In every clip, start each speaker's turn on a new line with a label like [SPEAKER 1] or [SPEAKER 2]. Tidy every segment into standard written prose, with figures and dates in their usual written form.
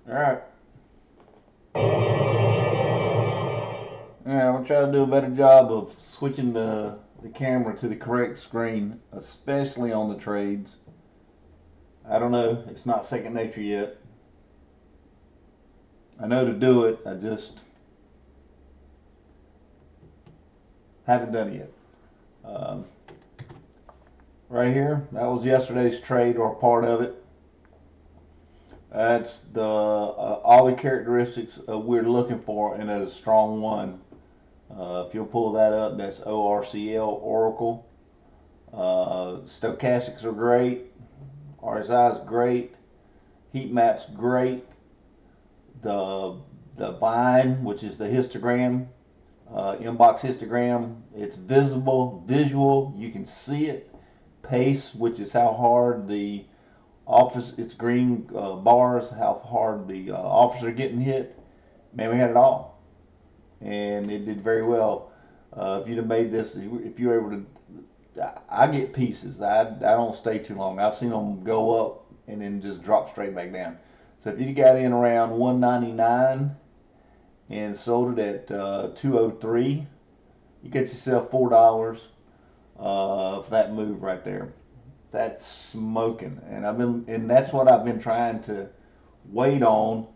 [SPEAKER 1] Alright. Alright, I'm going to try to do a better job of switching the camera to the correct screen, especially on the trades. I don't know, it's not second nature yet. I know to do it, I just haven't done it yet. Right here, that was yesterday's trade or part of it. That's the all the characteristics we're looking for in a strong one. If you'll pull that up, that's ORCL, Oracle. Stochastics are great. RSI is great. Heat maps great. The bind, which is the histogram, inbox histogram, it's visible, visual. You can see it. Pace, which is how hard the office, it's green bars, how hard the officers are getting hit. Man, we had it all, and it did very well. If you'd have made this, if you were able to, I get pieces. I don't stay too long. I've seen them go up and then just drop straight back down. So if you got in around 199 and sold it at 203, you get yourself $4 for that move right there. That's smoking, and that's what I've been trying to wait on.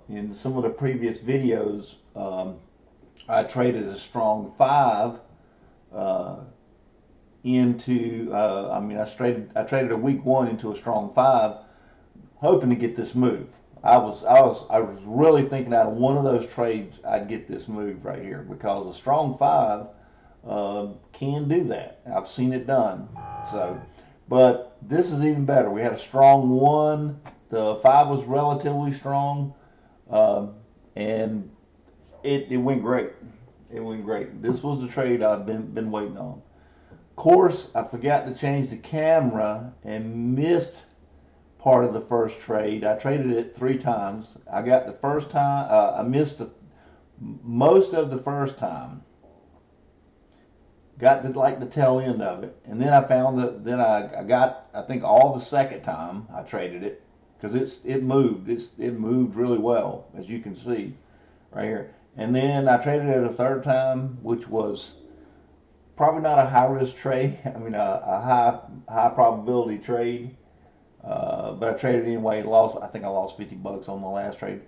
[SPEAKER 1] In some of the previous videos, I traded a strong 5 uh, into. I traded a weak 1 into a strong 5, hoping to get this move. I was really thinking out of one of those trades I'd get this move right here, because a strong 5 can do that. I've seen it done. So, but this is even better. We had a strong 1. The 5 was relatively strong, and it went great. It went great. This was the trade I've been waiting on. Of course, I forgot to change the camera and missed part of the first trade. I traded it 3 times. I got the first time. I missed most of the first time. Got to like the tail end of it, and then I found that I got, I think, all the second time I traded it, because it moved. It moved really well, as you can see right here. And then I traded it a third time, which was probably not a high risk trade. I mean, a high probability trade. But I traded anyway. Lost. I think I lost $50 on the last trade.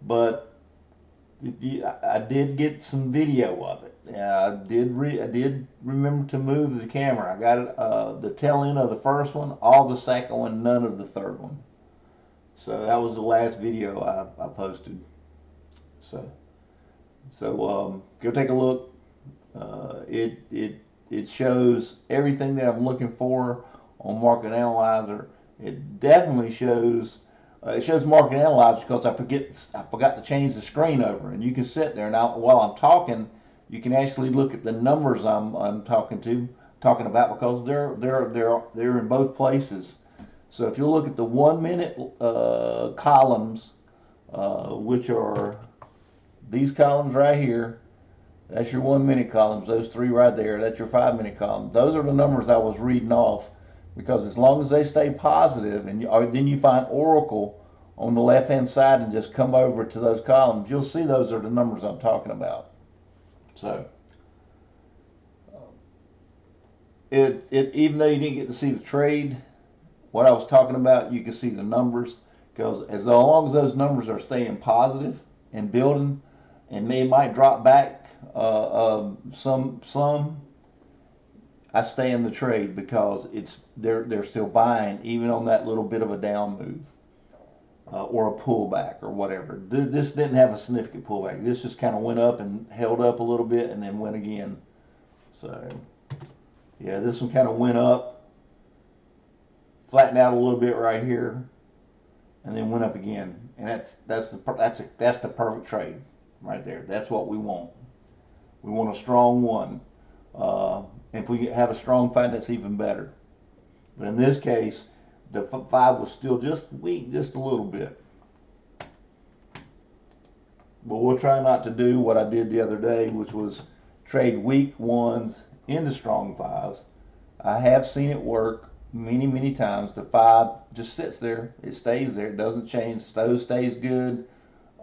[SPEAKER 1] But I did get some video of it. I did remember to move the camera. I got it, the tail end of the first one, all the second one, none of the third one. So that was the last video I posted. So go take a look. It shows everything that I'm looking for on Market Analyzer. It definitely shows. It shows Market Analyzer because I forgot to change the screen over, and you can sit there now while I'm talking. You can actually look at the numbers I'm talking about, because they're in both places. So if you look at the 1 minute columns, which are these columns right here, that's your 1 minute columns. Those 3 right there, that's your 5 minute column. Those are the numbers I was reading off, because as long as they stay positive, and then you find Oracle on the left hand side and just come over to those columns, you'll see those are the numbers I'm talking about. So even though you didn't get to see the trade, what I was talking about, you can see the numbers, because as long as those numbers are staying positive and building, and they might drop back some, I stay in the trade, because they're still buying even on that little bit of a down move, or a pullback or whatever. This didn't have a significant pullback. This just kind of went up and held up a little bit and then went again. So yeah, this one kind of went up, flattened out a little bit right here, and then went up again. And that's the perfect trade right there. That's what we want. We want a strong 1. If we have a strong 5, that's even better. But in this case, the 5 was still just weak, just a little bit. But we'll try not to do what I did the other day, which was trade weak 1s into strong 5s. I have seen it work, many times. The 5 just sits there. It stays there. It doesn't change. Stowe stays good.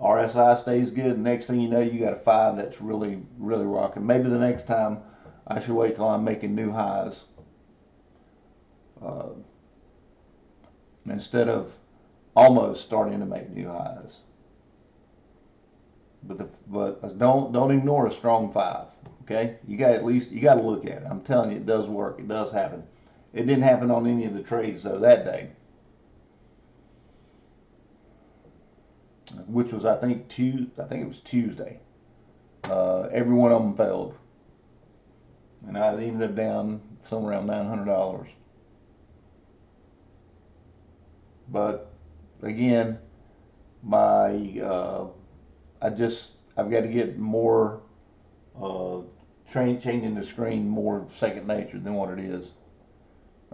[SPEAKER 1] RSI stays good. Next thing you know, you got a 5 that's really rocking. Maybe the next time I should wait till I'm making new highs instead of almost starting to make new highs. But don't ignore a strong 5. Okay, you got to look at it. I'm telling you, it does work. It does happen. It didn't happen on any of the trades though that day, which was I think it was Tuesday. Every one of them failed, and I ended up down somewhere around $900. But again, I've got to get more changing the screen more second nature than what it is.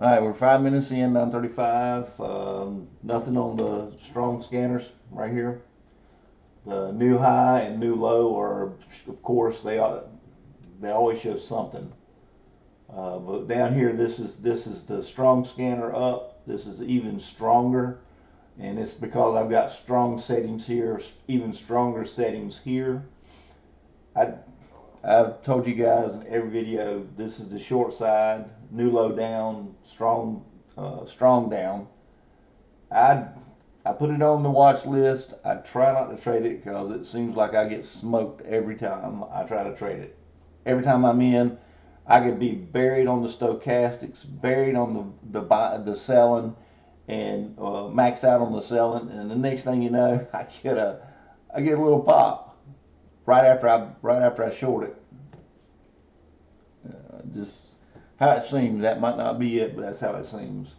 [SPEAKER 1] All right, we're 5 minutes in, 9:35. Nothing on the strong scanners right here. The new high and new low are, of course, they always show something. But down here, this is the strong scanner up. This is even stronger, and it's because I've got strong settings here, even stronger settings here. I've told you guys in every video, this is the short side, new low down, strong down. I put it on the watch list. I try not to trade it because it seems like I get smoked every time I try to trade it. Every time I'm in, I could be buried on the stochastics, buried on the selling, and maxed out on the selling, and the next thing you know, I get a little pop right after I short it. Just how it seems. That might not be it, but that's how it seems.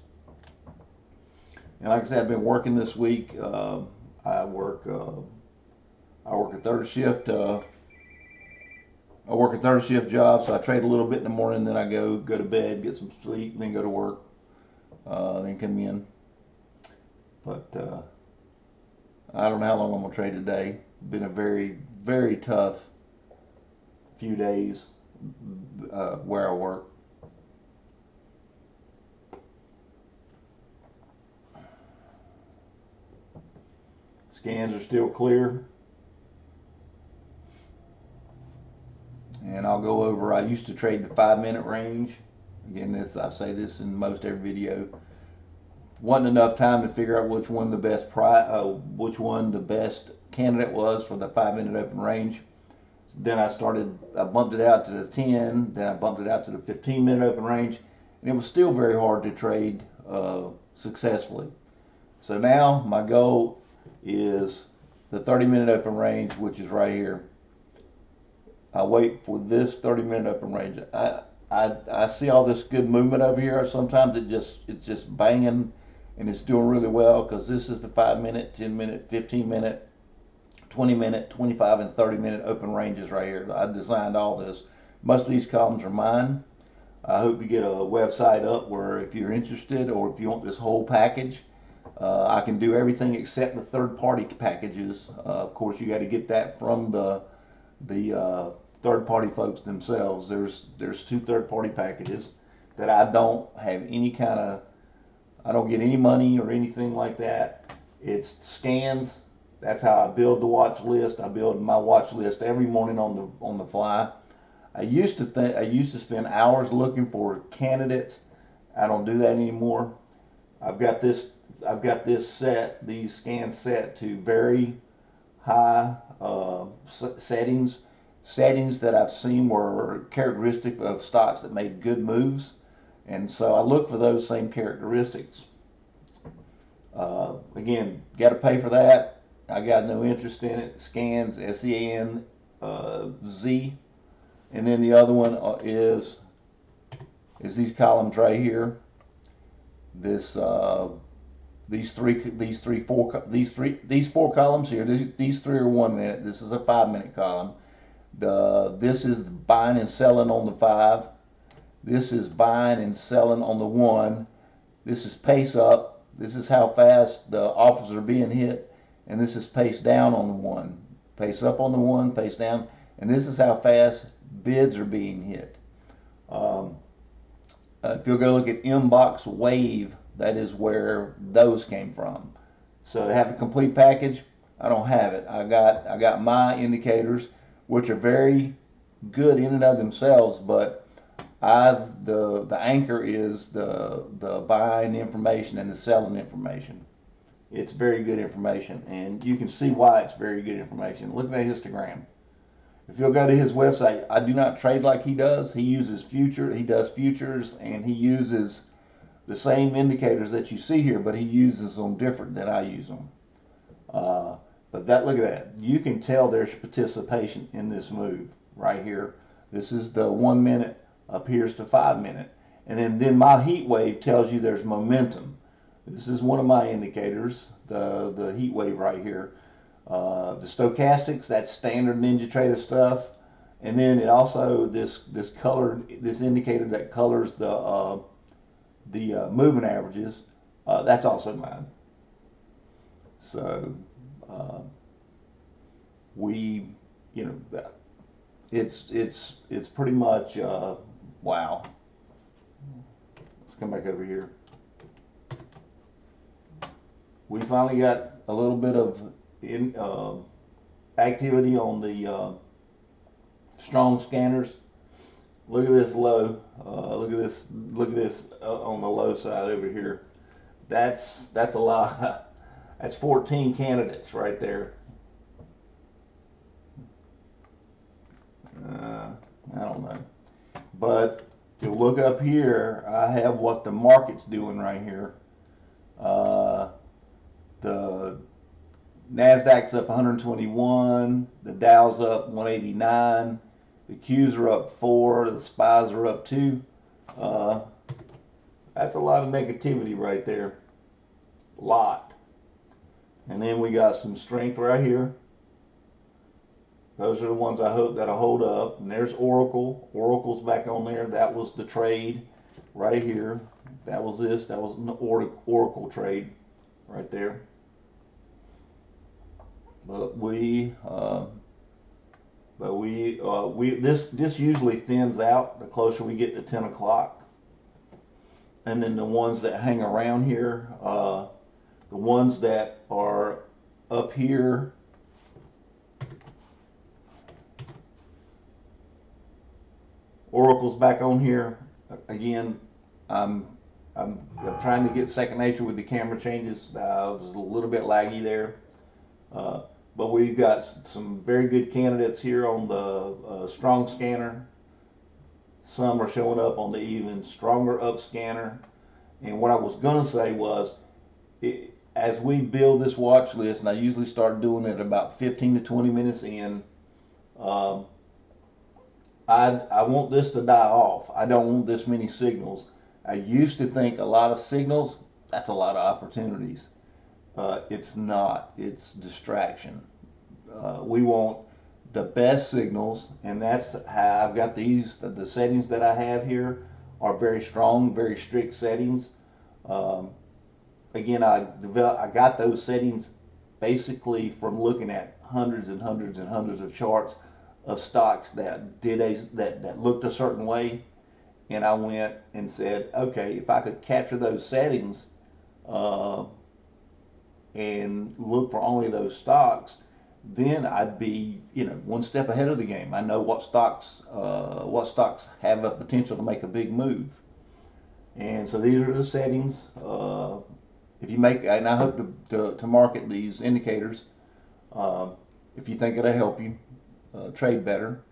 [SPEAKER 1] And like I said, I've been working this week. I work a third shift. I work a third shift job, so I trade a little bit in the morning, then I go to bed, get some sleep, then go to work, then come in. But I don't know how long I'm gonna trade today. Been a very tough few days where I work. Scans are still clear. And I'll go over, I used to trade the 5-minute range. Again, I say this in most every video. Wasn't enough time to figure out which one the best candidate was for the 5-minute open range. Then I bumped it out to the 10, then I bumped it out to the 15-minute open range, and it was still very hard to trade successfully. So now my goal is the 30-minute open range, which is right here. I wait for this 30-minute open range. I see all this good movement over here. Sometimes it's just banging, and it's doing really well because this is the 5-minute, 10-minute, 15-minute, 20-minute, 25, and 30-minute open ranges right here. I designed all this. Most of these columns are mine. I hope you get a website up where if you're interested or if you want this whole package, I can do everything except the third-party packages. Of course, you got to get that from the third-party folks themselves. There's 2 third-party packages that I don't have any kind of, I don't get any money or anything like that. It's scans. That's how I build the watch list. I build my watch list every morning on the fly. I used to spend hours looking for candidates. I don't do that anymore. I've got this set, these scans set to very high settings that I've seen were characteristic of stocks that made good moves, and so I look for those same characteristics. Again, got to pay for that. I got no interest in it. Scans, SEAN, Z, and then the other one is these columns right here. These 4 columns here. These 3 are 1 minute. This is a 5-minute column. This is buying and selling on the 5. This is buying and selling on the 1. This is pace up. This is how fast the offers are being hit. And this is pace down on the 1. Pace up on the 1, pace down. And this is how fast bids are being hit. If you'll go look at inbox wave, that is where those came from. So to have the complete package, I don't have it. I got my indicators, which are very good in and of themselves, but the anchor is the buying information and the selling information. It's very good information, and you can see why it's very good information. Look at that histogram. If you'll go to his website, I do not trade like he does. He uses he does futures, and he uses the same indicators that you see here, but he uses them different than I use them. But look at that. You can tell there's participation in this move right here. This is the 1 minute, up here's the 5 minute. And then my heat wave tells you there's momentum. This is one of my indicators, the heat wave right here. The stochastics, that's standard NinjaTrader stuff. And then it also, this indicator that colors the moving averages, that's also mine. So it's pretty much wow. Let's come back over here. We finally got a little bit of activity on the strong scanners. Look at this low. Look at this. Look at this on the low side over here. That's a lot. That's 14 candidates right there. I don't know. But if you look up here, I have what the market's doing right here. The NASDAQ's up 121. The Dow's up 189. The Q's are up 4. The SPYs are up 2. That's a lot of negativity right there. A lot. And then we got some strength right here. Those are the ones I hope that'll hold up. And there's Oracle. Oracle's back on there. That was the trade right here. That was this. That was an Oracle trade right there. But this usually thins out the closer we get to 10 o'clock. And then the ones that hang around here, the ones that are up here, Oracle's back on here. Again, I'm trying to get second nature with the camera changes. I was a little bit laggy there. But we've got some very good candidates here on the strong scanner. Some are showing up on the even stronger up scanner. And what I was going to say was, as we build this watch list, and I usually start doing it about 15 to 20 minutes in, I want this to die off. I don't want this many signals. I used to think a lot of signals, that's a lot of opportunities. It's not. It's distraction. We want the best signals, and that's how I've got these. The settings that I have here are very strong, very strict settings. Again, I got those settings basically from looking at hundreds and hundreds and hundreds of charts of stocks that that looked a certain way, and I went and said, okay, if I could capture those settings and look for only those stocks, then I'd be, one step ahead of the game. I know what stocks have a potential to make a big move, and so these are the settings. If you make, and I hope to market these indicators, if you think it'll help you trade better,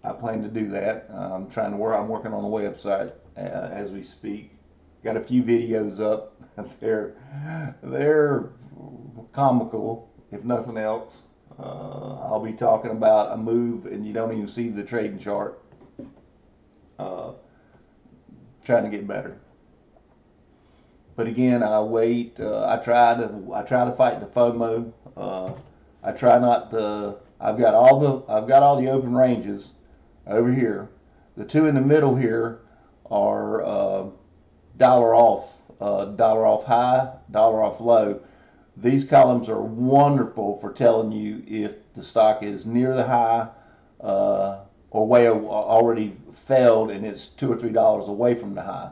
[SPEAKER 1] I plan to do that. I'm working on the website as we speak. Got a few videos up. They're comical, if nothing else. I'll be talking about a move and you don't even see the trading chart. Trying to get better. But again, I wait. I try to fight the FOMO. I try not to. I've got all the open ranges over here. The two in the middle here are dollar off high, dollar off low. These columns are wonderful for telling you if the stock is near the high or way already failed and it's $2 or $3 away from the high.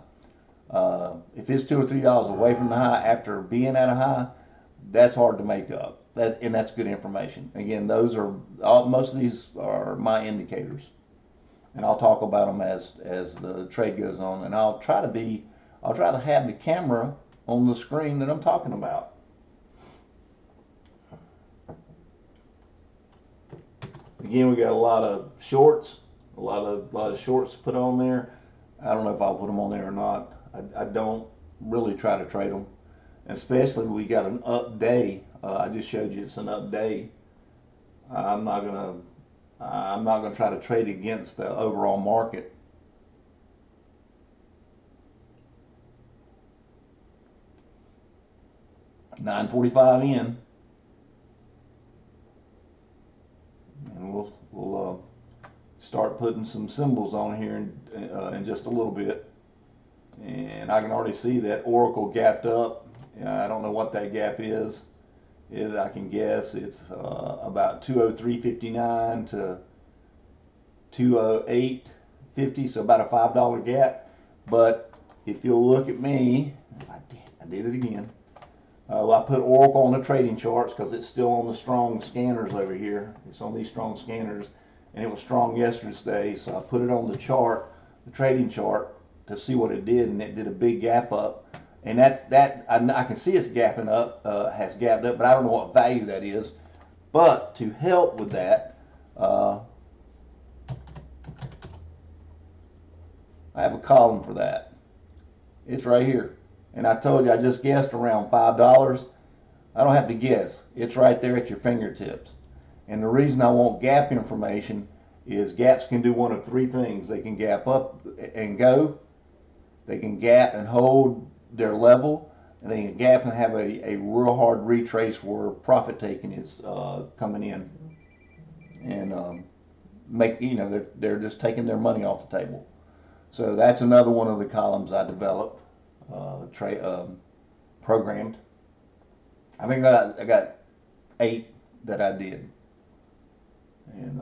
[SPEAKER 1] If it's $2 or $3 away from the high after being at a high, that's hard to make up. And that's good information. Again, those are most of these are my indicators, and I'll talk about them as the trade goes on. And I'll try to have the camera on the screen that I'm talking about. Again, we got a lot of shorts, a lot of shorts to put on there. I don't know if I'll put them on there or not. I don't really try to trade them, especially when we got an up day. I just showed you it's an up day. I'm not gonna try to trade against the overall market. $9.45 in, and we'll start putting some symbols on here in just a little bit. And I can already see that Oracle gapped up. I don't know what that gap is. I can guess it's about 203.59 to 208.50, so about a $5 gap. But if you'll look at me, I did it again. I put Oracle on the trading charts because it's still on the strong scanners over here. It's on these strong scanners, and it was strong yesterday, so I put it on the chart, the trading chart, to see what it did, and it did a big gap up. And I can see it's gapping up, has gapped up, but I don't know what value that is. But to help with that, I have a column for that. It's right here. And I told you I just guessed around $5. I don't have to guess. It's right there at your fingertips. And the reason I want gap information is gaps can do one of three things. They can gap up and go. They can gap and hold their level, and they can gap and have a real hard retrace where profit taking is coming in, and they're just taking their money off the table. So that's another one of the columns I developed, programmed. I think I got 8 that I did, and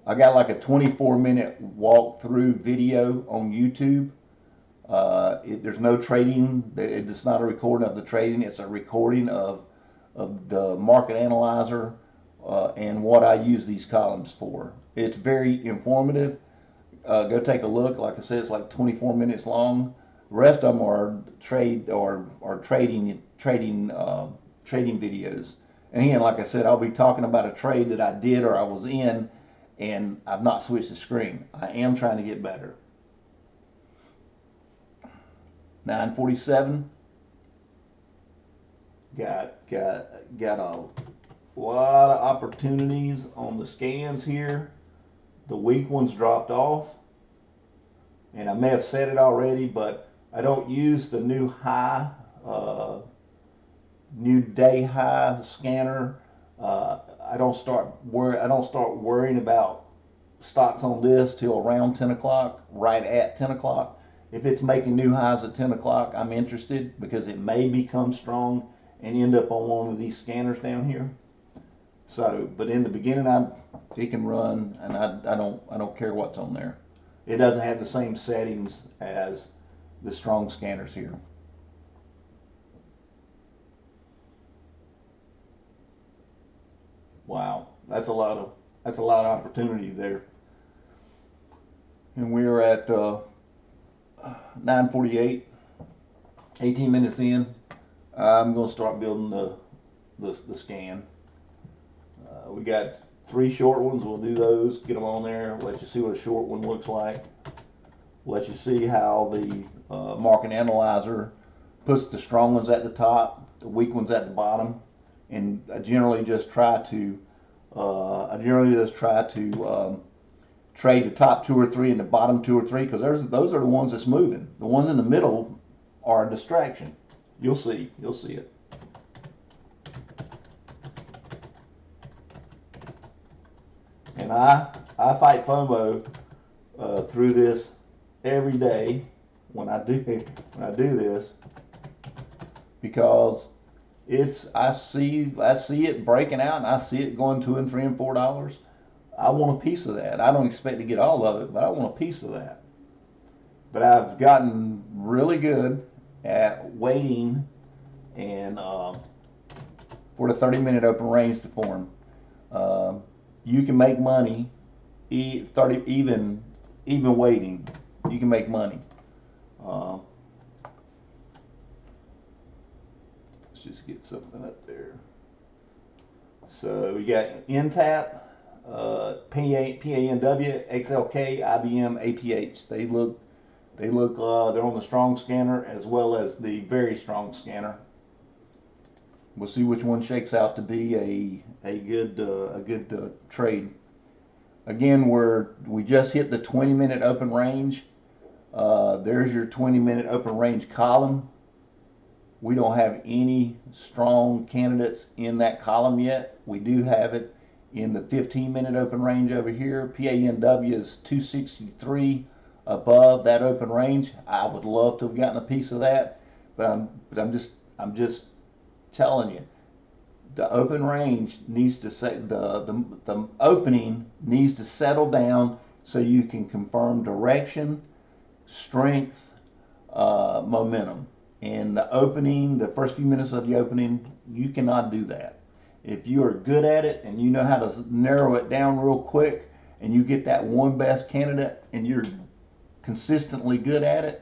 [SPEAKER 1] I got like a 24-minute walkthrough video on YouTube. There's no trading. It's not a recording of the trading. It's a recording of the market analyzer and what I use these columns for. It's very informative. Go take a look. Like I said, it's like 24 minutes long. The rest of them are trading videos. And again, like I said, I'll be talking about a trade that I did or I was in, and I've not switched the screen. I am trying to get better. 9:47. Got a lot of opportunities on the scans here. The weak ones dropped off, and I may have said it already, but I don't use the new high, new day high scanner. I don't start worrying about stocks on this till around 10 o'clock, right at 10 o'clock. If it's making new highs at 10 o'clock, I'm interested because it may become strong and end up on one of these scanners down here. So, but in the beginning, it can run, and I don't care what's on there. It doesn't have the same settings as the strong scanners here. Wow, that's a lot of opportunity there. And we're at 9:48, 18 minutes in. I'm going to start building the scan. We got 3 short ones. We'll do those, get them on there, let you see what a short one looks like. Let you see how the market analyzer puts the strong ones at the top, the weak ones at the bottom. And I generally just try to trade the top 2 or 3 and the bottom 2 or 3, because those are the ones that's moving. The ones in the middle are a distraction. You'll see it. And I fight FOMO through this every day when I do this, because I see it breaking out, and I see it going $2 and $3 and $4. I want a piece of that. I don't expect to get all of it, but I want a piece of that. But I've gotten really good at waiting and for the 30-minute open range to form. You can make money 30 even waiting. You can make money. Let's just get something up there. So we got NTAP, PANW, XLK, IBM, APH. They're on the strong scanner as well as the very strong scanner. We'll see which one shakes out to be a good trade. Again, we just hit the 20-minute open range. There's your 20-minute open range column. We don't have any strong candidates in that column yet. We do have it in the 15-minute open range over here. PANW is 263 above that open range. I would love to have gotten a piece of that, but I'm just telling you, the open range needs to set the opening needs to settle down so you can confirm direction, strength, momentum. In the opening, the first few minutes of the opening, you cannot do that. If you are good at it and you know how to narrow it down real quick, and you get that one best candidate and you're consistently good at it,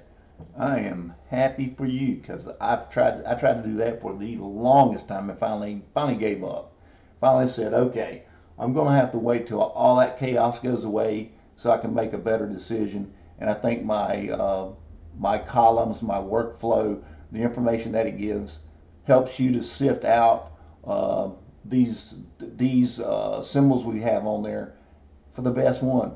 [SPEAKER 1] I am happy for you, because I tried to do that for the longest time and finally gave up. Finally said, okay, I'm going to have to wait till all that chaos goes away so I can make a better decision. And I think my columns, my workflow, the information that it gives helps you to sift out these symbols we have on there for the best one,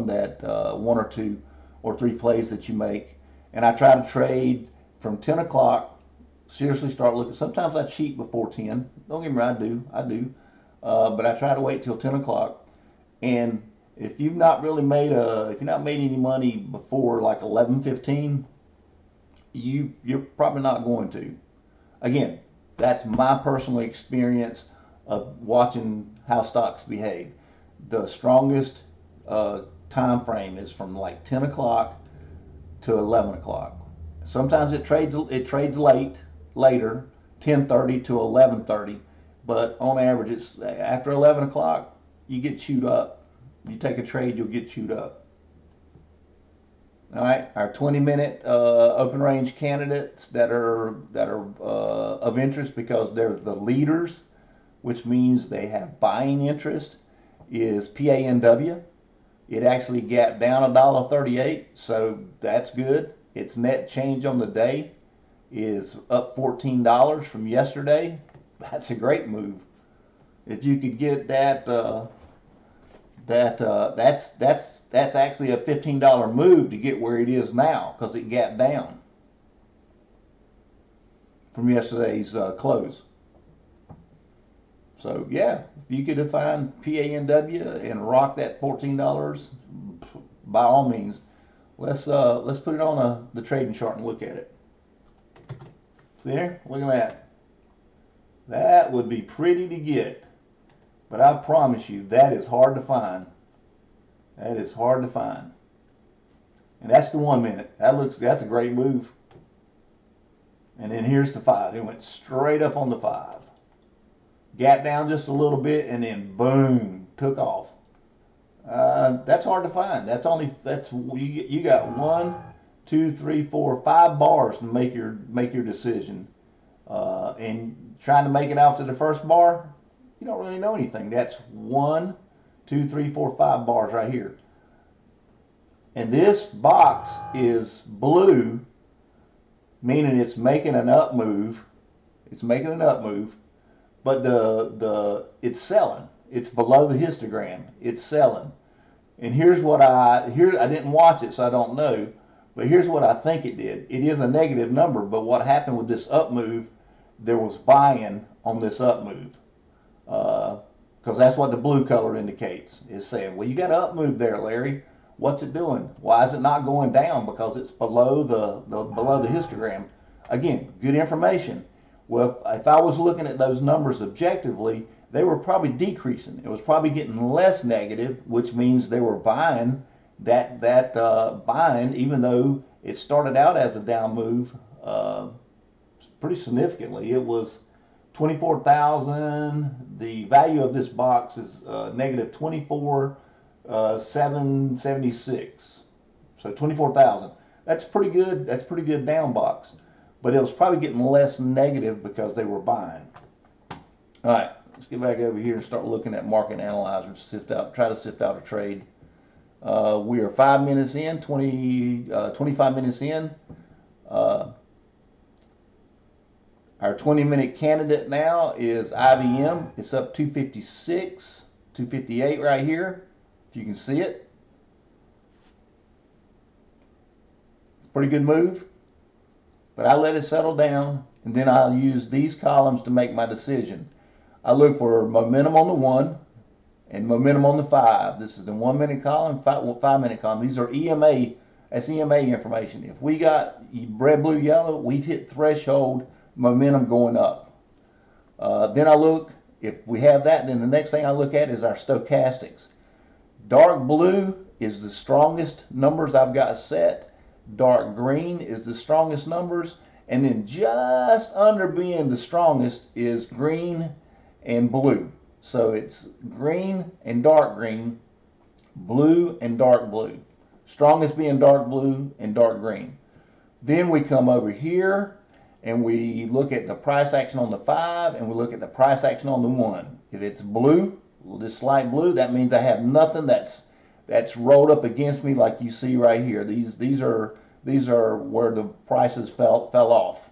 [SPEAKER 1] that one or two or three plays that you make. And I try to trade from 10 o'clock, seriously start looking. Sometimes I cheat before 10. Don't get me wrong, I do. But I try to wait till 10 o'clock. And if you've not really made any money before like 11:15, you're probably not going to. Again, that's my personal experience of watching how stocks behave. The strongest time frame is from like 10 o'clock to 11 o'clock. Sometimes it trades later, 10:30 to 11:30, but on average it's after 11 o'clock you get chewed up. You take a trade, you'll get chewed up. All right, our 20-minute open range candidates that are of interest because they're the leaders, which means they have buying interest, is PANW. It actually gapped down $1.38, so that's good. Its net change on the day is up $14 from yesterday. That's a great move. If you could get that, that's actually a $15 move to get where it is now, because it gapped down from yesterday's close. So yeah, if you could find PANW and rock that $14, by all means, let's put it on the trading chart and look at it. See there? Look at that. That would be pretty to get, but I promise you that is hard to find. That is hard to find. And that's the 1 minute. That's a great move. And then here's the 5. It went straight up on the 5. Gap down just a little bit and then boom, took off. That's hard to find. You got 1, 2, 3, 4, 5 bars to make your decision. And trying to make it out to the first bar, you don't really know anything. That's 1, 2, 3, 4, 5 bars right here. And this box is blue, meaning it's making an up move. It's making an up move. But it's selling. It's below the histogram. It's selling. And I didn't watch it, so I don't know. But here's what I think it did. It is a negative number, but what happened with this up move, there was buying on this up move. Because that's what the blue color indicates. It's saying, well, you got an up move there, Larry. What's it doing? Why is it not going down? Because it's below the histogram. Again, good information. Well, if I was looking at those numbers objectively, they were probably decreasing. It was probably getting less negative, which means they were buying buying, even though it started out as a down move pretty significantly. It was 24,000. The value of this box is negative 24,776. So 24,000. That's pretty good. That's pretty good down box. But it was probably getting less negative because they were buying. All right, let's get back over here and start looking at market analyzers. Try to sift out a trade. We are 5 minutes in, 25 minutes in. Our 20-minute candidate now is IBM. It's up 256, 258 right here, if you can see it. It's a pretty good move, but I let it settle down, and then I'll use these columns to make my decision. I look for momentum on the 1 and momentum on the 5. This is the 1 minute column, 5 minute column. These are EMA, that's EMA information. If we got red, blue, yellow, we've hit threshold momentum going up. Then I look, if we have that, then the next thing I look at is our stochastics. Dark blue is the strongest numbers I've got set. Dark green is the strongest numbers. And then just under being the strongest is green and blue. So it's green and dark green, blue and dark blue. Strongest being dark blue and dark green. Then we come over here and we look at the price action on the 5 and we look at the price action on the 1. If it's blue, this light blue, that means I have nothing that's rolled up against me like you see right here. These are where the prices fell off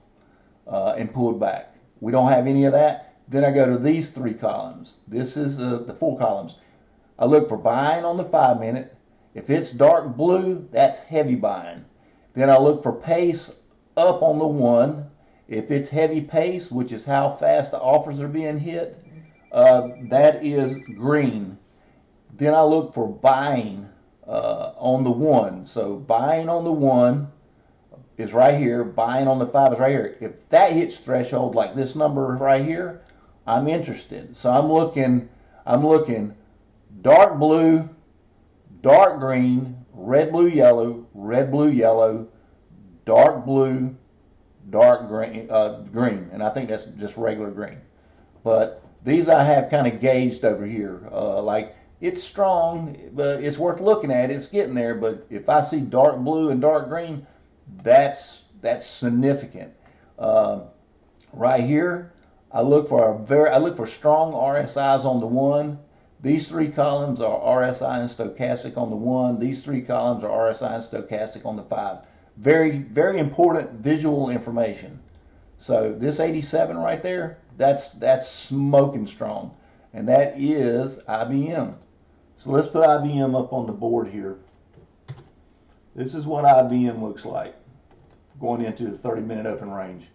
[SPEAKER 1] and pulled back. We don't have any of that. Then I go to these 3 columns. This is the 4 columns. I look for buying on the 5 minute. If it's dark blue, that's heavy buying. Then I look for pace up on the 1. If it's heavy pace, which is how fast the offers are being hit, that is green. Then I look for buying on the 1. So buying on the 1 is right here. Buying on the 5 is right here. If that hits threshold like this number right here, I'm interested. So I'm looking dark blue, dark green, red, blue, yellow, dark blue, dark green, and I think that's just regular green. But these I have kind of gauged over here. Like it's strong, but it's worth looking at. It's getting there. But if I see dark blue and dark green, that's significant. Right here, I look for strong RSIs on the 1. These 3 columns are RSI and stochastic on the 1. These 3 columns are RSI and stochastic on the 5. Very, very important visual information. So this 87 right there, that's smoking strong. And that is IBM. So let's put IBM up on the board here. This is what IBM looks like going into the 30-minute open range.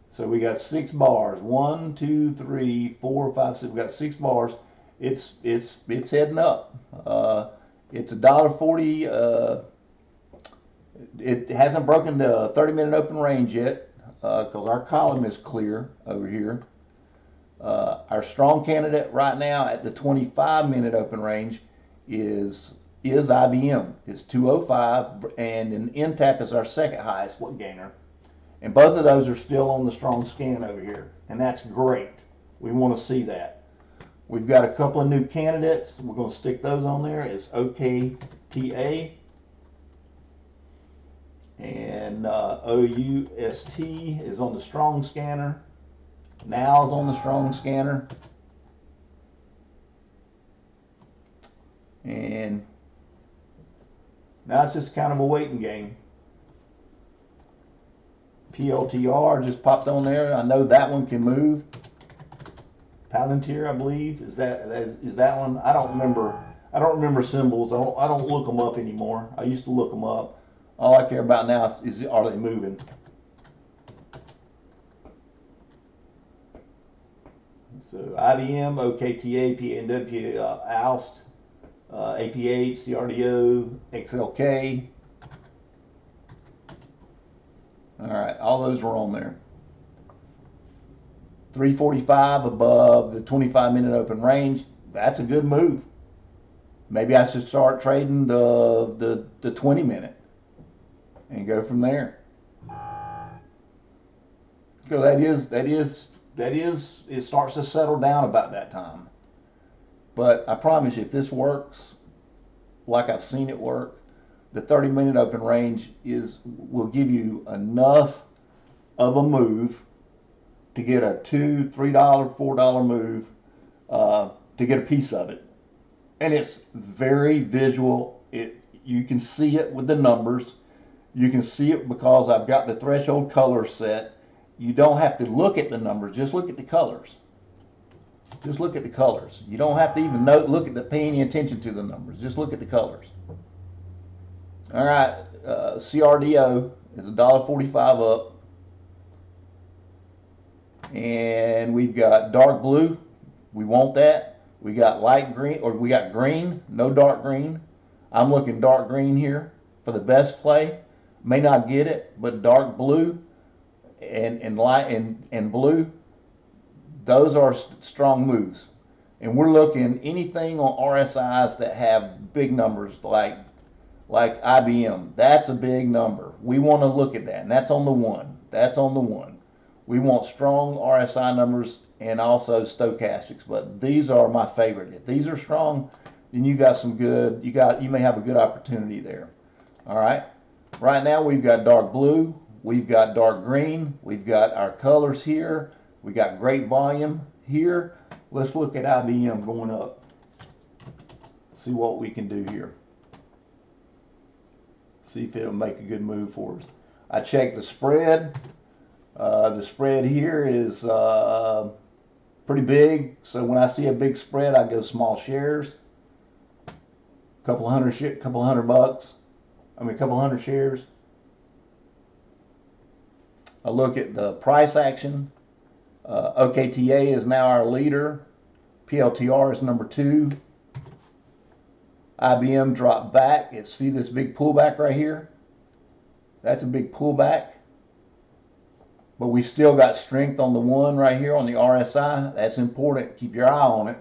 [SPEAKER 1] So we got 6 bars. 1, 2, 3, 4, 5, 6. We got 6 bars. It's heading up. It's $1.40. It hasn't broken the 30-minute open range yet because our column is clear over here. Our strong candidate right now at the 25-minute open range is IBM. It's 205, and then NTAP is our second highest gainer. And both of those are still on the strong scan over here, and that's great. We want to see that. We've got a couple of new candidates. We're going to stick those on there. It's OKTA and OUST is on the strong scanner. Now is on the strong scanner. And now it's just kind of a waiting game. PLTR just popped on there. I know that one can move. Palantir, I believe, is that one? I don't remember symbols. I don't look them up anymore. I used to look them up. All I care about now is are they moving. So IBM, OKTA, PNW, ALST, APH, CRDO, XLK. All right, all those are on there. 345 above the 25-minute open range. That's a good move. Maybe I should start trading the 20-minute and go from there. Because that is, it starts to settle down about that time. But I promise you, if this works like I've seen it work, the 30-minute open range will give you enough of a move to get a $2, $3, $4 move to get a piece of it. And it's very visual. You can see it with the numbers. You can see it because I've got the threshold color set. You don't have to look at the numbers. Just look at the colors. Just look at the colors. You don't have to even pay any attention to the numbers. Just look at the colors. All right, CRDO is $1.45 up. And we've got dark blue. We want that. We got light green, or we got green, no dark green. I'm looking dark green here for the best play. May not get it, but dark blue and light and blue, those are strong moves. And we're looking anything on RSIs that have big numbers like IBM. That's a big number. We want to look at that, and that's on the one. That's on the one. We want strong RSI numbers and also stochastics, but these are my favorite. If these are strong, then you got some good. You may have a good opportunity there. All right. Right now we've got dark blue, we've got dark green, we've got our colors here, we got great volume here. Let's look at IBM going up. See what we can do here. See if it'll make a good move for us. I checked the spread. The spread here is pretty big, so when I see a big spread, I go small shares. Couple hundred shares. I look at the price action. OKTA is now our leader. PLTR is number 2. IBM dropped back. See this big pullback right here? That's a big pullback. But we still got strength on the 1 right here on the RSI. That's important. Keep your eye on it.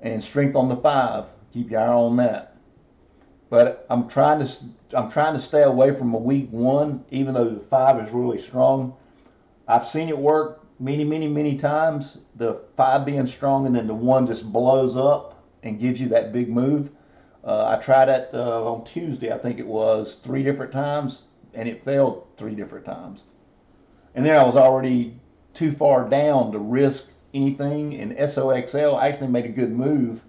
[SPEAKER 1] And strength on the 5. Keep your eye on that. But I'm trying to stay away from a weak 1, even though the 5 is really strong. I've seen it work many times. The 5 being strong, and then the 1 just blows up and gives you that big move. I tried it on Tuesday, I think it was, 3 different times, and it failed 3 different times. And then I was already too far down to risk anything, and SOXL actually made a good move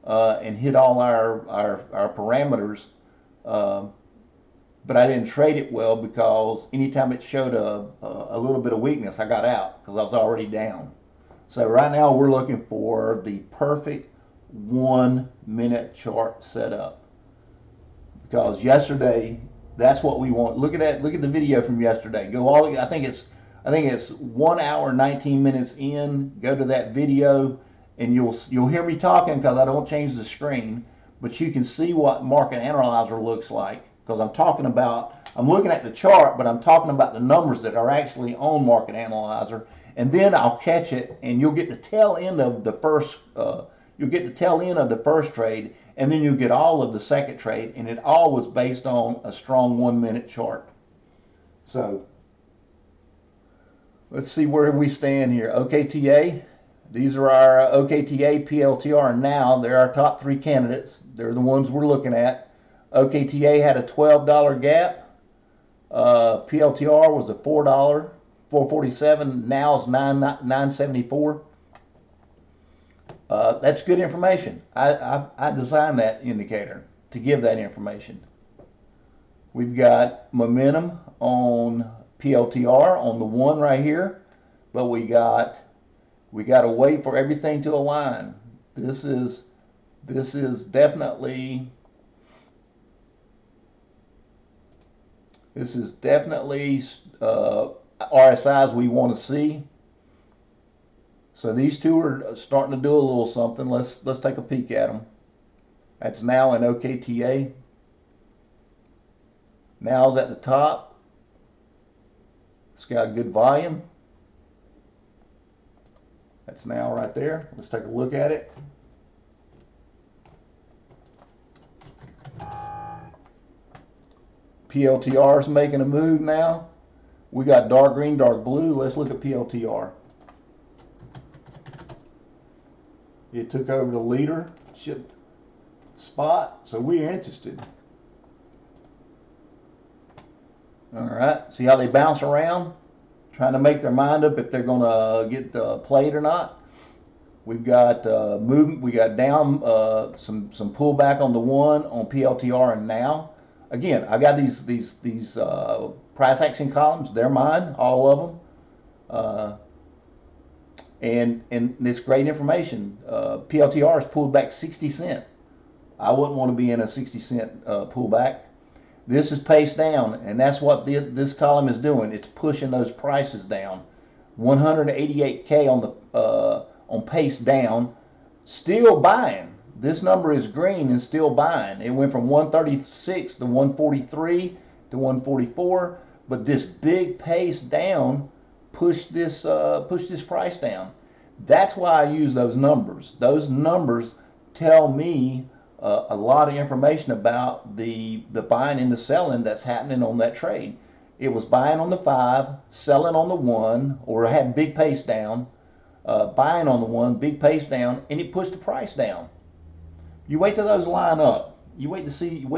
[SPEAKER 1] and hit all our parameters, but I didn't trade it well because anytime it showed a little bit of weakness, I got out because I was already down. So right now we're looking for the perfect 1-minute chart setup, because yesterday, that's what we want. Look at that. Look at the video from yesterday. I think it's 1 hour 19 minutes in. Go to that video, and you'll hear me talking because I don't change the screen, but you can see what Market Analyzer looks like, because I'm looking at the chart, but I'm talking about the numbers that are actually on Market Analyzer, and then I'll catch it, and you'll get the tail end of the first. You'll get the tail end of the first trade, and then you'll get all of the second trade, and it all was based on a strong 1-minute chart. So let's see where we stand here. OKTA, these are our OKTA, PLTR now. They're our top 3 candidates. They're the ones we're looking at. OKTA had a $12 gap. PLTR was a $4, $4.47. Now it's $9.74. That's good information. I designed that indicator to give that information. We've got momentum on PLTR on the 1 right here, but we got to wait for everything to align. This is definitely RSIs we want to see. So these two are starting to do a little something. Let's take a peek at them. That's now in OKTA. Now's at the top. It's got good volume. That's now right there. Let's take a look at it. PLTR is making a move now. We got dark green, dark blue. Let's look at PLTR. It took over the leader spot, so we're interested. All right, see how they bounce around, trying to make their mind up if they're going to get played or not. We've got movement. We got down some pullback on the one on PLTR and now. Again, I got these price action columns. They're mine, all of them. And this great information. PLTR has pulled back 60 cents. I wouldn't want to be in a 60-cent pullback. This is paced down, and that's what this column is doing. It's pushing those prices down. 188K on the on pace down. Still buying. This number is green and still buying. It went from 136 to 143 to 144, but this big pace down pushed this price down. That's why I use those numbers. Those numbers tell me a lot of information about the buying and the selling that's happening on that trade. It was buying on the 5, selling on the 1, or had big pace down, buying on the 1, big pace down, and it pushed the price down. You wait till those line up. Wait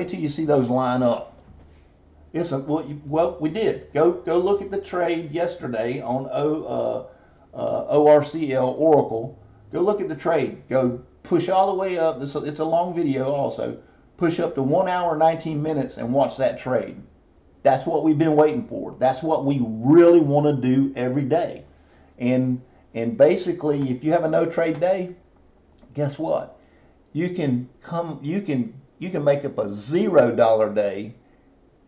[SPEAKER 1] till you see those line up. Well, we did. Go look at the trade yesterday on ORCL Oracle. Go look at the trade. Go push all the way up. It's a long video also. Push up to 1 hour 19 minutes and watch that trade. That's what we've been waiting for. That's what we really want to do every day. And basically, if you have a no trade day, guess what? You can make up a $0 day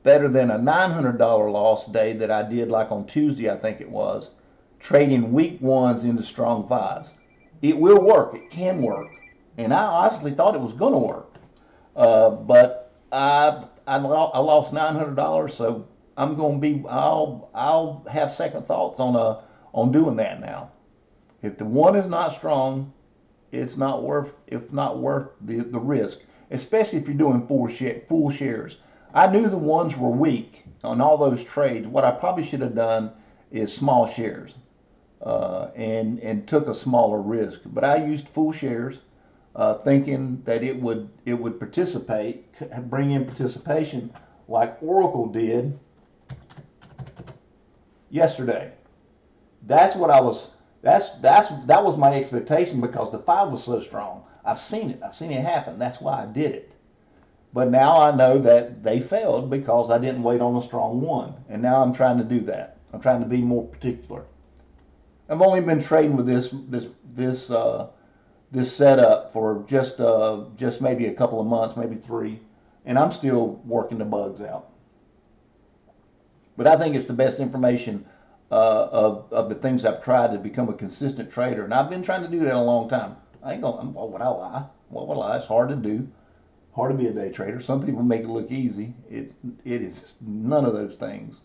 [SPEAKER 1] better than a $900 loss day that I did like on Tuesday, I think it was, trading weak ones into strong 5s. It will work. It can work. And I honestly thought it was going to work. But I lost $900, so I'm going to be, I'll have second thoughts on doing that now. If the one is not strong, it's not worth the risk, especially if you're doing full shares. I knew the ones were weak on all those trades. What I probably should have done is small shares and took a smaller risk. But I used full shares, thinking that it would participate, bring in participation like Oracle did yesterday. That's what I was. That was my expectation because the 5 was so strong. I've seen it happen. That's why I did it. But now I know that they failed because I didn't wait on a strong 1. And now I'm trying to do that. I'm trying to be more particular. I've only been trading with this setup for just maybe a couple of months, maybe 3, and I'm still working the bugs out. But I think it's the best information of the things I've tried to become a consistent trader, and I've been trying to do that a long time. What would I lie? What would I lie? It's hard to do. Hard to be a day trader. Some people make it look easy. It is none of those things.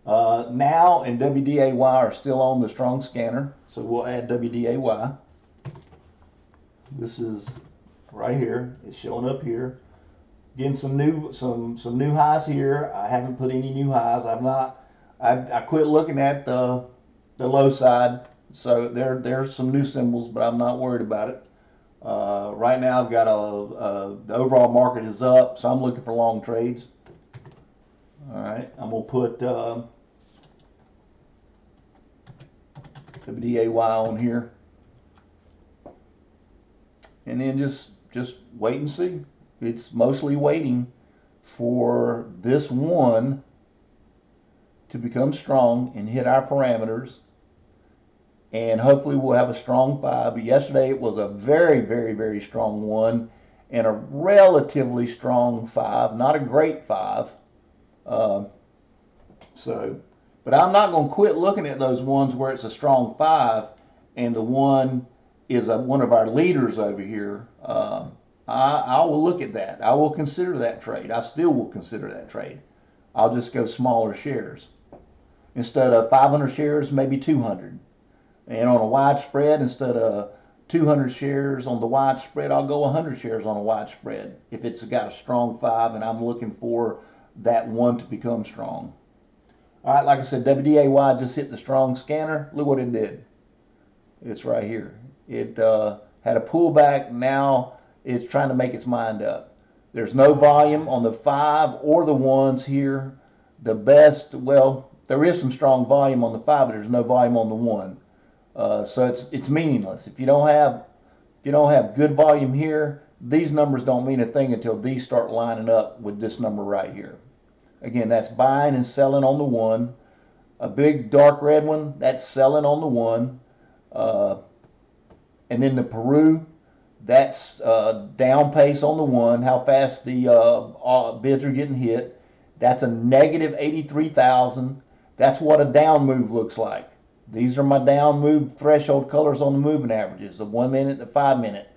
[SPEAKER 1] Now and WDAY are still on the strong scanner, so we'll add WDAY. This is right here. It's showing up here. Getting some new highs here. I haven't put any new highs. I quit looking at the low side, so there's some new symbols, but I'm not worried about it. Right now I've got the overall market is up, so I'm looking for long trades. All right, I'm gonna put WDAY on here, and then just wait and see. It's mostly waiting for this one to become strong and hit our parameters, and hopefully we'll have a strong 5. But yesterday it was a very, very, very strong 1 and a relatively strong 5, not a great 5. But I'm not going to quit looking at those ones where it's a strong 5 and the one is one of our leaders over here. I will look at that. I will consider that trade. I still will consider that trade. I'll just go smaller shares. instead of 500 shares, maybe 200. And on a wide spread, instead of 200 shares on the wide spread, I'll go 100 shares on a wide spread if it's got a strong 5 and I'm looking for that 1 to become strong. All right, like I said, WDAY just hit the strong scanner. Look what it did. It's right here. It had a pullback. Now it's trying to make its mind up. There's no volume on the 5 or the 1s here. The best, well, there is some strong volume on the 5, but there's no volume on the 1. So it's meaningless. If you don't have good volume here, these numbers don't mean a thing until these start lining up with this number right here. Again, that's buying and selling on the 1. A big dark red one, that's selling on the 1. And then the Peru, that's down pace on the 1, how fast the bids are getting hit. That's a negative 83,000. That's what a down move looks like. These are my down move threshold colors on the moving averages, the 1 minute, the 5 minute.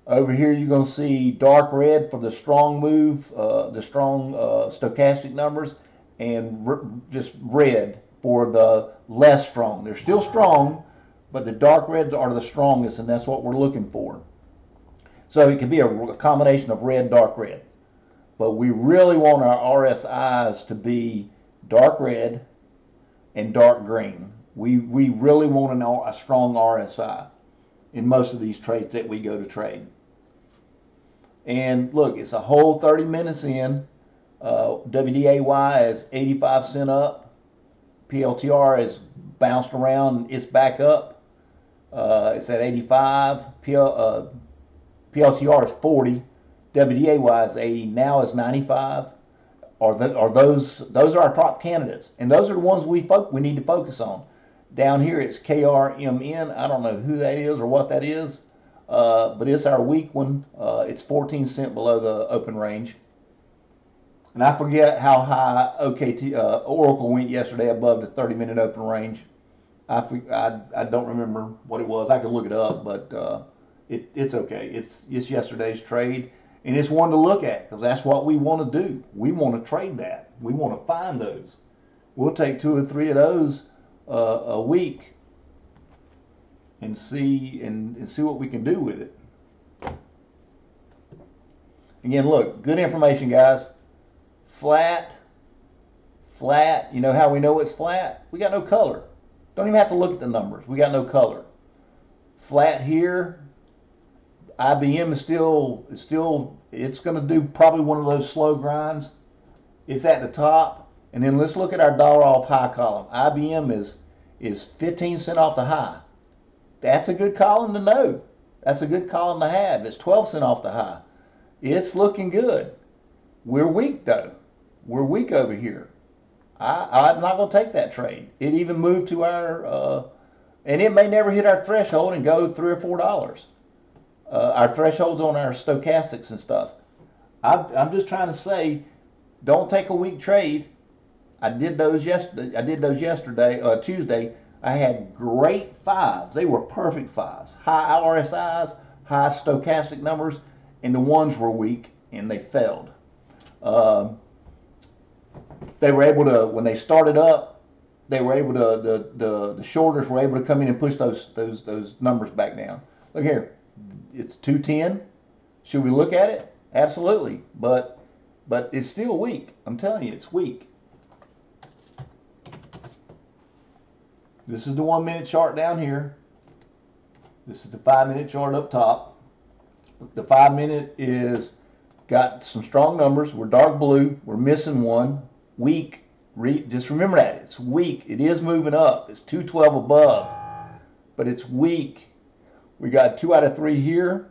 [SPEAKER 1] Over here you're going to see dark red for the strong move, the strong stochastic numbers, and just red for the less strong. They're still strong, but the dark reds are the strongest, and that's what we're looking for. So it can be a combination of red, dark red. But we really want our RSIs to be dark red and dark green. We really want a strong RSI in most of these trades that we go to trade. And look, it's a whole 30 minutes in. WDAY is 85 cents up. PLTR has bounced around. It's back up. It's at 85. PLTR is 40. WDAY is 80. Now it's 95. Those are our top candidates, and those are the ones we need to focus on. Down here it's KRMN. I don't know who that is or what that is, but it's our weak one. It's 14 cents below the open range. And I forget how high Oracle went yesterday above the 30-minute open range. I don't remember what it was. I can look it up, but it's okay. It's yesterday's trade, and it's one to look at because that's what we want to do. We want to trade that. We want to find those. We'll take 2 or 3 of those a week and see what we can do with it. Again, look, good information, guys. Flat. You know how we know it's flat? We got no color. Don't even have to look at the numbers. We got no color. Flat here. IBM is still it's going to do probably one of those slow grinds. It's at the top. And then let's look at our dollar off high column. IBM is 15 cents off the high. That's a good column to know. That's a good column to have. It's 12 cents off the high. It's looking good. We're weak though. We're weak over here. I'm not going to take that trade. It even moved to our, and it may never hit our threshold and go $3 or $4. Our thresholds on our stochastics and stuff. I'm just trying to say, don't take a weak trade. I did those yesterday. Tuesday. I had great 5s. They were perfect 5s. High RSIs, high stochastic numbers, and the 1s were weak and they failed. They were able to, when they started up, they were able to, the shorters were able to come in and push those numbers back down. Look here, it's 210. Should we look at it? Absolutely, but it's still weak. I'm telling you, it's weak. This is the 1 minute chart down here. This is the 5 minute chart up top. The 5 minute is got some strong numbers. We're dark blue. We're missing one. Weak. Just remember that. It's weak. It is moving up. It's 212 above. But it's weak. We got 2 out of 3 here.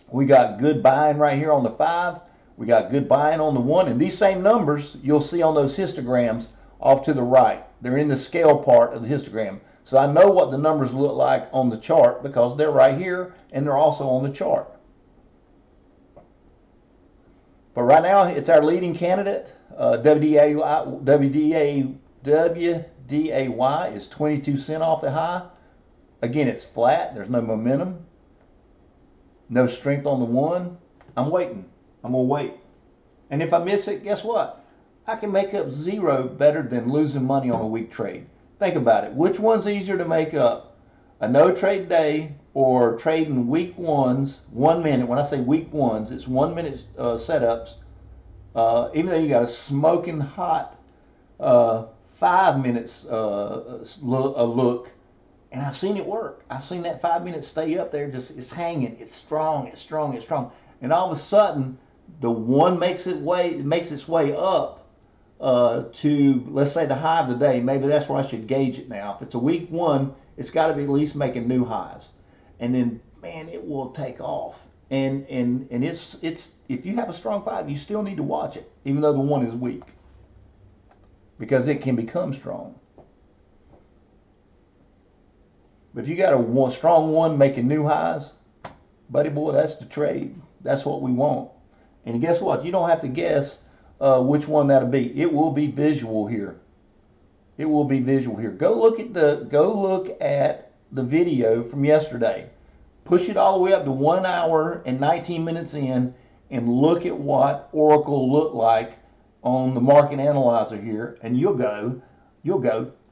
[SPEAKER 1] We got good buying right here on the 5. We got good buying on the 1. And these same numbers you'll see on those histograms off to the right. They're in the scale part of the histogram. So I know what the numbers look like on the chart because they're right here and they're also on the chart. But right now it's our leading candidate. WDAY is 22 cents off the high. Again, it's flat. There's no momentum. No strength on the 1. I'm waiting. I'm going to wait. And if I miss it, guess what? I can make up zero better than losing money on a weak trade. Think about it. Which one's easier to make up? A no trade day or trading week ones, 1 minute. When I say week ones, it's 1 minute setups. Even though you got a smoking hot 5 minutes look, and I've seen it work. I've seen that 5 minutes stay up there, just it's hanging, it's strong, it's strong, it's strong, and all of a sudden the one makes its way up to, let's say, the high of the day. Maybe that's where I should gauge it now. If it's a week one, it's got to be at least making new highs, and then man, it will take off. And it's if you have a strong 5, you still need to watch it, even though the one is weak, because it can become strong. But if you got a strong one making new highs, buddy boy, that's the trade. That's what we want. And guess what? You don't have to guess which one that'll be. It will be visual here. It will be visual here. Go look at the video from yesterday. Push it all the way up to 1 hour and 19 minutes in, and look at what Oracle looked like on the market analyzer here, and you'll go,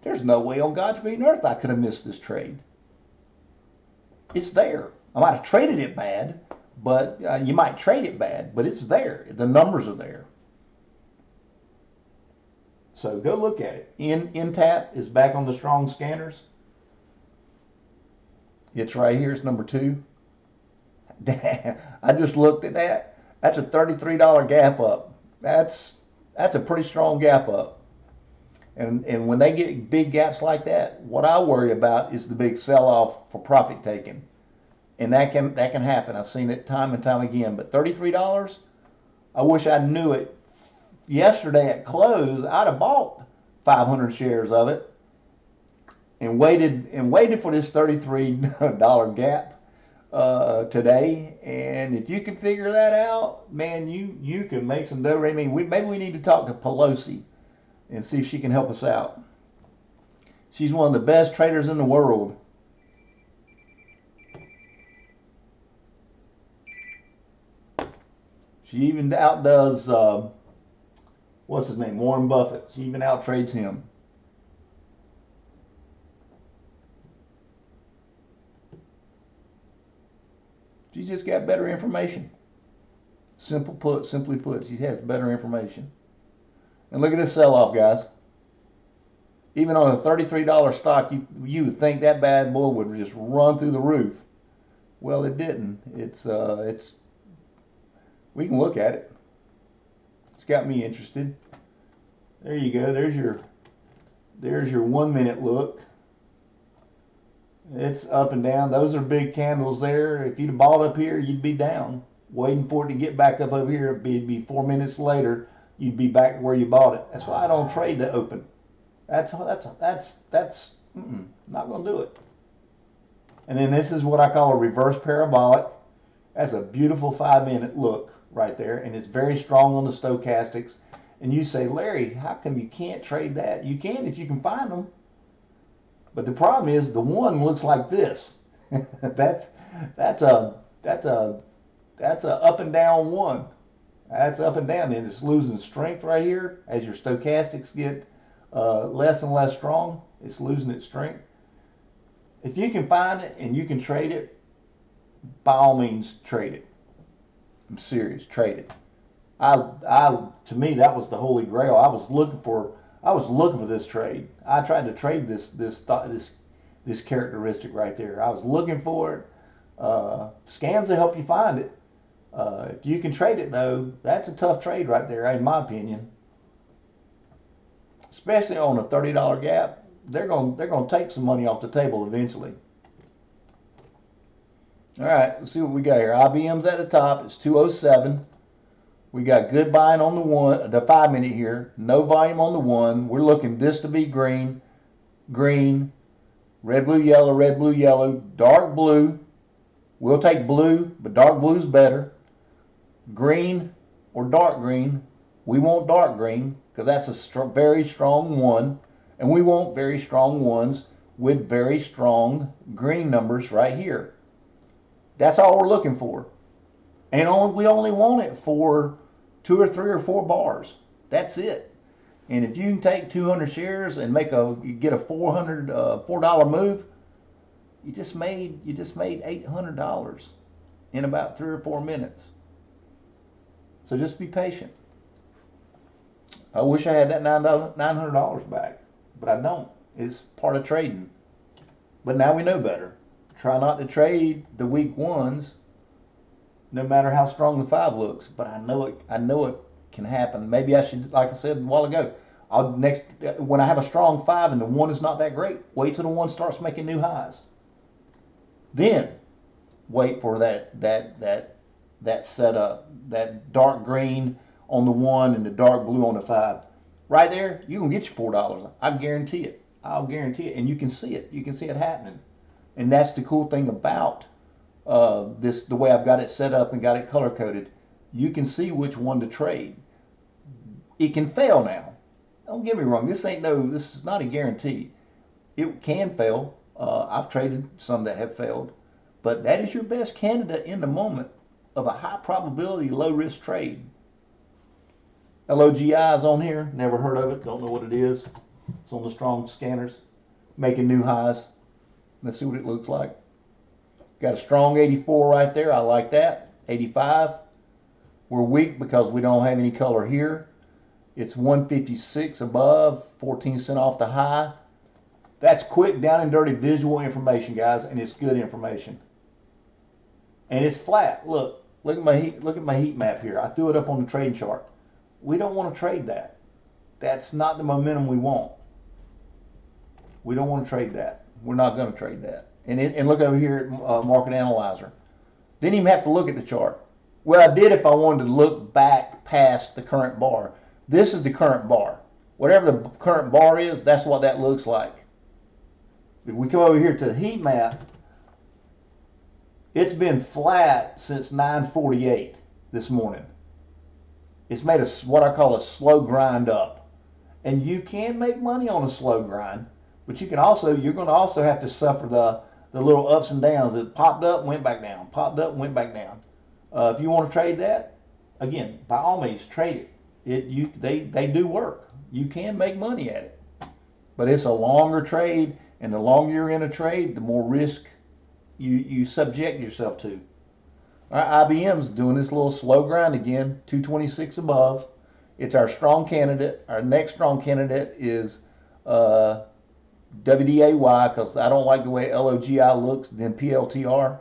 [SPEAKER 1] there's no way on God's green earth I could have missed this trade. It's there. I might have traded it bad, but you might trade it bad, but it's there. The numbers are there. So go look at it. NTAP is back on the strong scanners. It's right here. It's number 2. I just looked at that. That's a $33 gap up. That's a pretty strong gap up. And when they get big gaps like that, what I worry about is the big sell-off for profit taking. And that can happen. I've seen it time and time again. But $33, I wish I knew it yesterday at close. I'd have bought 500 shares of it and waited for this $33 gap today. And if you can figure that out, man, you can make some dough. I mean, maybe we need to talk to Pelosi and see if she can help us out. She's one of the best traders in the world. She even outdoes, what's his name, Warren Buffett. She even outtrades him. She's just got better information. Simply put, she has better information. And look at this sell-off, guys. Even on a $33 stock, you would think that bad boy would just run through the roof. Well, it didn't. We can look at it. It's got me interested. There you go. There's your 1 minute look. It's up and down. Those are big candles there. If you'd have bought up here, you'd be down, waiting for it to get back up over here. It'd be 4 minutes later, you'd be back where you bought it. That's why I don't trade the open. That's not going to do it. And then this is what I call a reverse parabolic. That's a beautiful 5 minute look right there, and it's very strong on the stochastics. And you say, Larry, how come you can't trade that? You can if you can find them. But the problem is the one looks like this. that's a up and down one. That's up and down, and it's losing strength right here as your stochastics get less and less strong. It's losing its strength. If you can find it and you can trade it, by all means trade it. I'm serious, trade it. To me, that was the holy grail. I was looking for this trade. I tried to trade this characteristic right there. I was looking for it. Scans will help you find it. If you can trade it though, that's a tough trade right there, in my opinion. Especially on a $30 gap, they're gonna take some money off the table eventually. All right, let's see what we got here. IBM's at the top. It's 207. We got good buying on the 5 minute here. No volume on the 1. We're looking this to be green, green, red, blue, yellow, dark blue. We'll take blue, but dark blue is better. Green or dark green. We want dark green because that's a very strong 1. And we want very strong 1s with very strong green numbers right here. That's all we're looking for. And we only want it for 2 or 3 or 4 bars. That's it. And if you can take 200 shares and you get a $4 move, you just made $800 in about 3 or 4 minutes. So just be patient. I wish I had that $900 back, but I don't. It's part of trading. But now we know better. Try not to trade the weak ones, no matter how strong the 5 looks. But I know it can happen. Maybe I should, like I said a while ago, when I have a strong 5 and the 1 is not that great, wait till the 1 starts making new highs. Then wait for that setup, that dark green on the 1 and the dark blue on the 5. Right there, you can get your $4. I guarantee it. I'll guarantee it. And you can see it. You can see it happening. And that's the cool thing about the way I've got it set up and got it color coded. You can see which one to trade. It can fail now. Don't get me wrong. This is not a guarantee. It can fail. I've traded some that have failed, but that is your best candidate in the moment of a high probability, low risk trade. LOGI is on here. Never heard of it. Don't know what it is. It's on the strong scanners, making new highs. Let's see what it looks like. Got a strong 84 right there. I like that. 85. We're weak because we don't have any color here. It's 156 above, 14 cents off the high. That's quick, down and dirty visual information, guys, and it's good information. And it's flat. Look at my heat map here. I threw it up on the trading chart. We don't want to trade that. That's not the momentum we want. We don't want to trade that. We're not going to trade that. And look over here at Market Analyzer. Didn't even have to look at the chart. Well, I did if I wanted to look back past the current bar. This is the current bar. Whatever the current bar is, that's what that looks like. If we come over here to the heat map, it's been flat since 9:48 this morning. It's made what I call a slow grind up. And you can make money on a slow grind, but you're going to also have to suffer the little ups and downs. It popped up, went back down, popped up, went back down. If you want to trade that, again, by all means, trade it. They do work. You can make money at it. But it's a longer trade, and the longer you're in a trade, the more risk you subject yourself to. All right, IBM's doing this little slow grind again, 226 above. It's our strong candidate. Our next strong candidate is WDAY, because I don't like the way LOGI looks, then PLTR.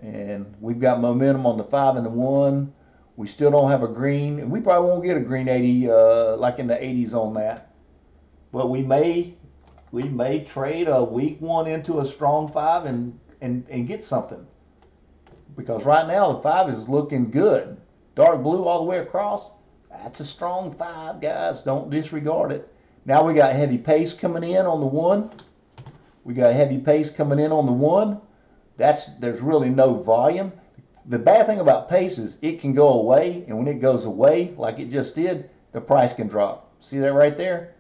[SPEAKER 1] And we've got momentum on the 5 and the 1. We still don't have a green, and we probably won't get a green 80 like in the 80s on that. But we may trade a weak 1 into a strong 5 and get something. Because right now the 5 is looking good. Dark blue all the way across. That's a strong 5, guys. Don't disregard it. Now we got heavy pace coming in on the 1. We got heavy pace coming in on the 1. There's really no volume. The bad thing about pace is it can go away, and when it goes away, like it just did, the price can drop. See that right there?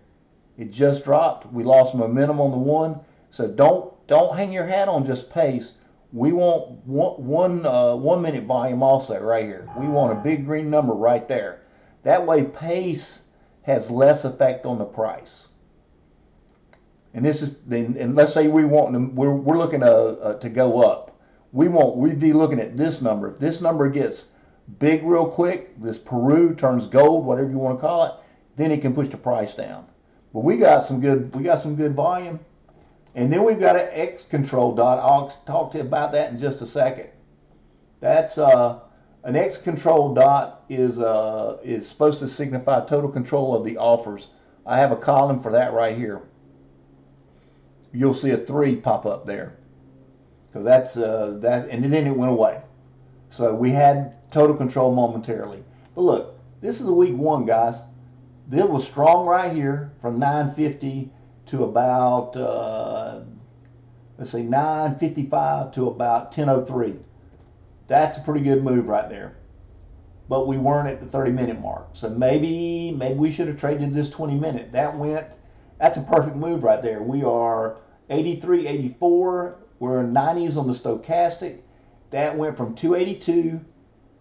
[SPEAKER 1] It just dropped. We lost momentum on the 1. So don't hang your hat on just pace. We want one minute volume also right here. We want a big green number right there. That way pace has less effect on the price. And let's say we're looking to go up. We'd be looking at this number. If this number gets big real quick, this Peru turns gold, whatever you want to call it, then it can push the price down. But we got some good volume. And then we've got an X control dot. I'll talk to you about that in just a second. That's an X control dot is supposed to signify total control of the offers. I have a column for that right here. You'll see a 3 pop up there, because that's and then it went away. So we had total control momentarily. But look, this is a week 1, guys. This was strong right here from 950 to about let's say 955 to about 1003. That's a pretty good move right there. But we weren't at the 30-minute mark. So maybe we should have traded this 20-minute. That's a perfect move right there. We are 83, 84. We're in 90s on the stochastic. That went from 282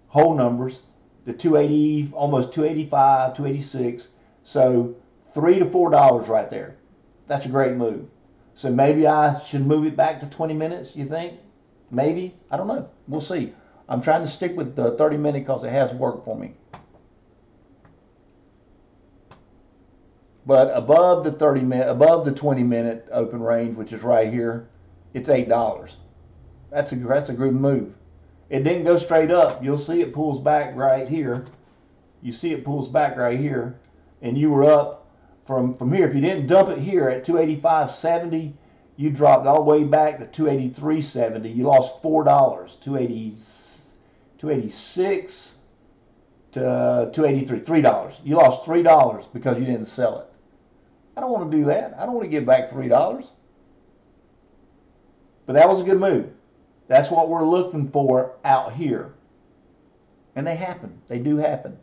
[SPEAKER 1] whole numbers to 280, almost 285, 286. So $3 to $4 right there. That's a great move. So maybe I should move it back to 20 minutes, you think? Maybe. I don't know. We'll see. I'm trying to stick with the 30 minute because it has worked for me. But above the 20 minute open range, which is right here, it's $8. That's a good move. It didn't go straight up. You'll see it pulls back right here. You see it pulls back right here, and you were up from here. If you didn't dump it here at 285.70, you dropped all the way back to 283.70. You lost $4. 286 to 283, $3. You lost $3 because you didn't sell it. I don't want to do that. I don't want to give back $3. But that was a good move. That's what we're looking for out here. And they happen. They do happen.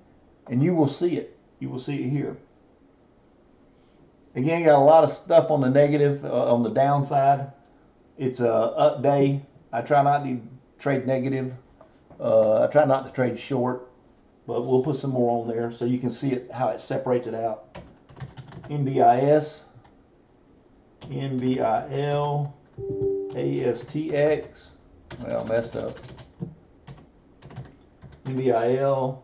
[SPEAKER 1] And you will see it. You will see it here. Again, you got a lot of stuff on the negative, on the downside. It's a up day. I try not to trade negative. I try not to trade short. But we'll put some more on there so you can see it, how it separates it out. NBIS, NBIL, ASTX, well, messed up. NBIL,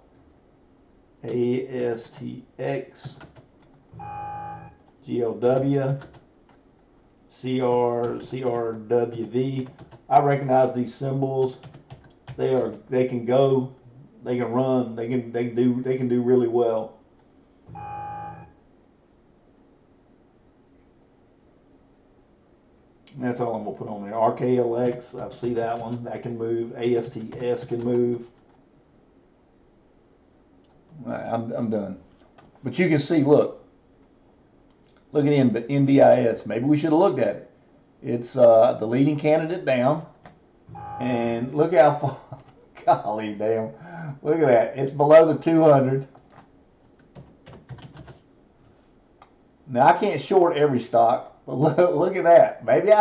[SPEAKER 1] ASTX, GLW, CRWV. I recognize these symbols. They can go, they can run, they can do really well. That's all I'm going to put on there. RKLX, I see that one. That can move. ASTS can move. I'm done. But you can see, look at NBIS. Maybe we should have looked at it. It's the leading candidate down. And look how far. Golly damn. Look at that. It's below the 200. Now, I can't short every stock. But look at that. Maybe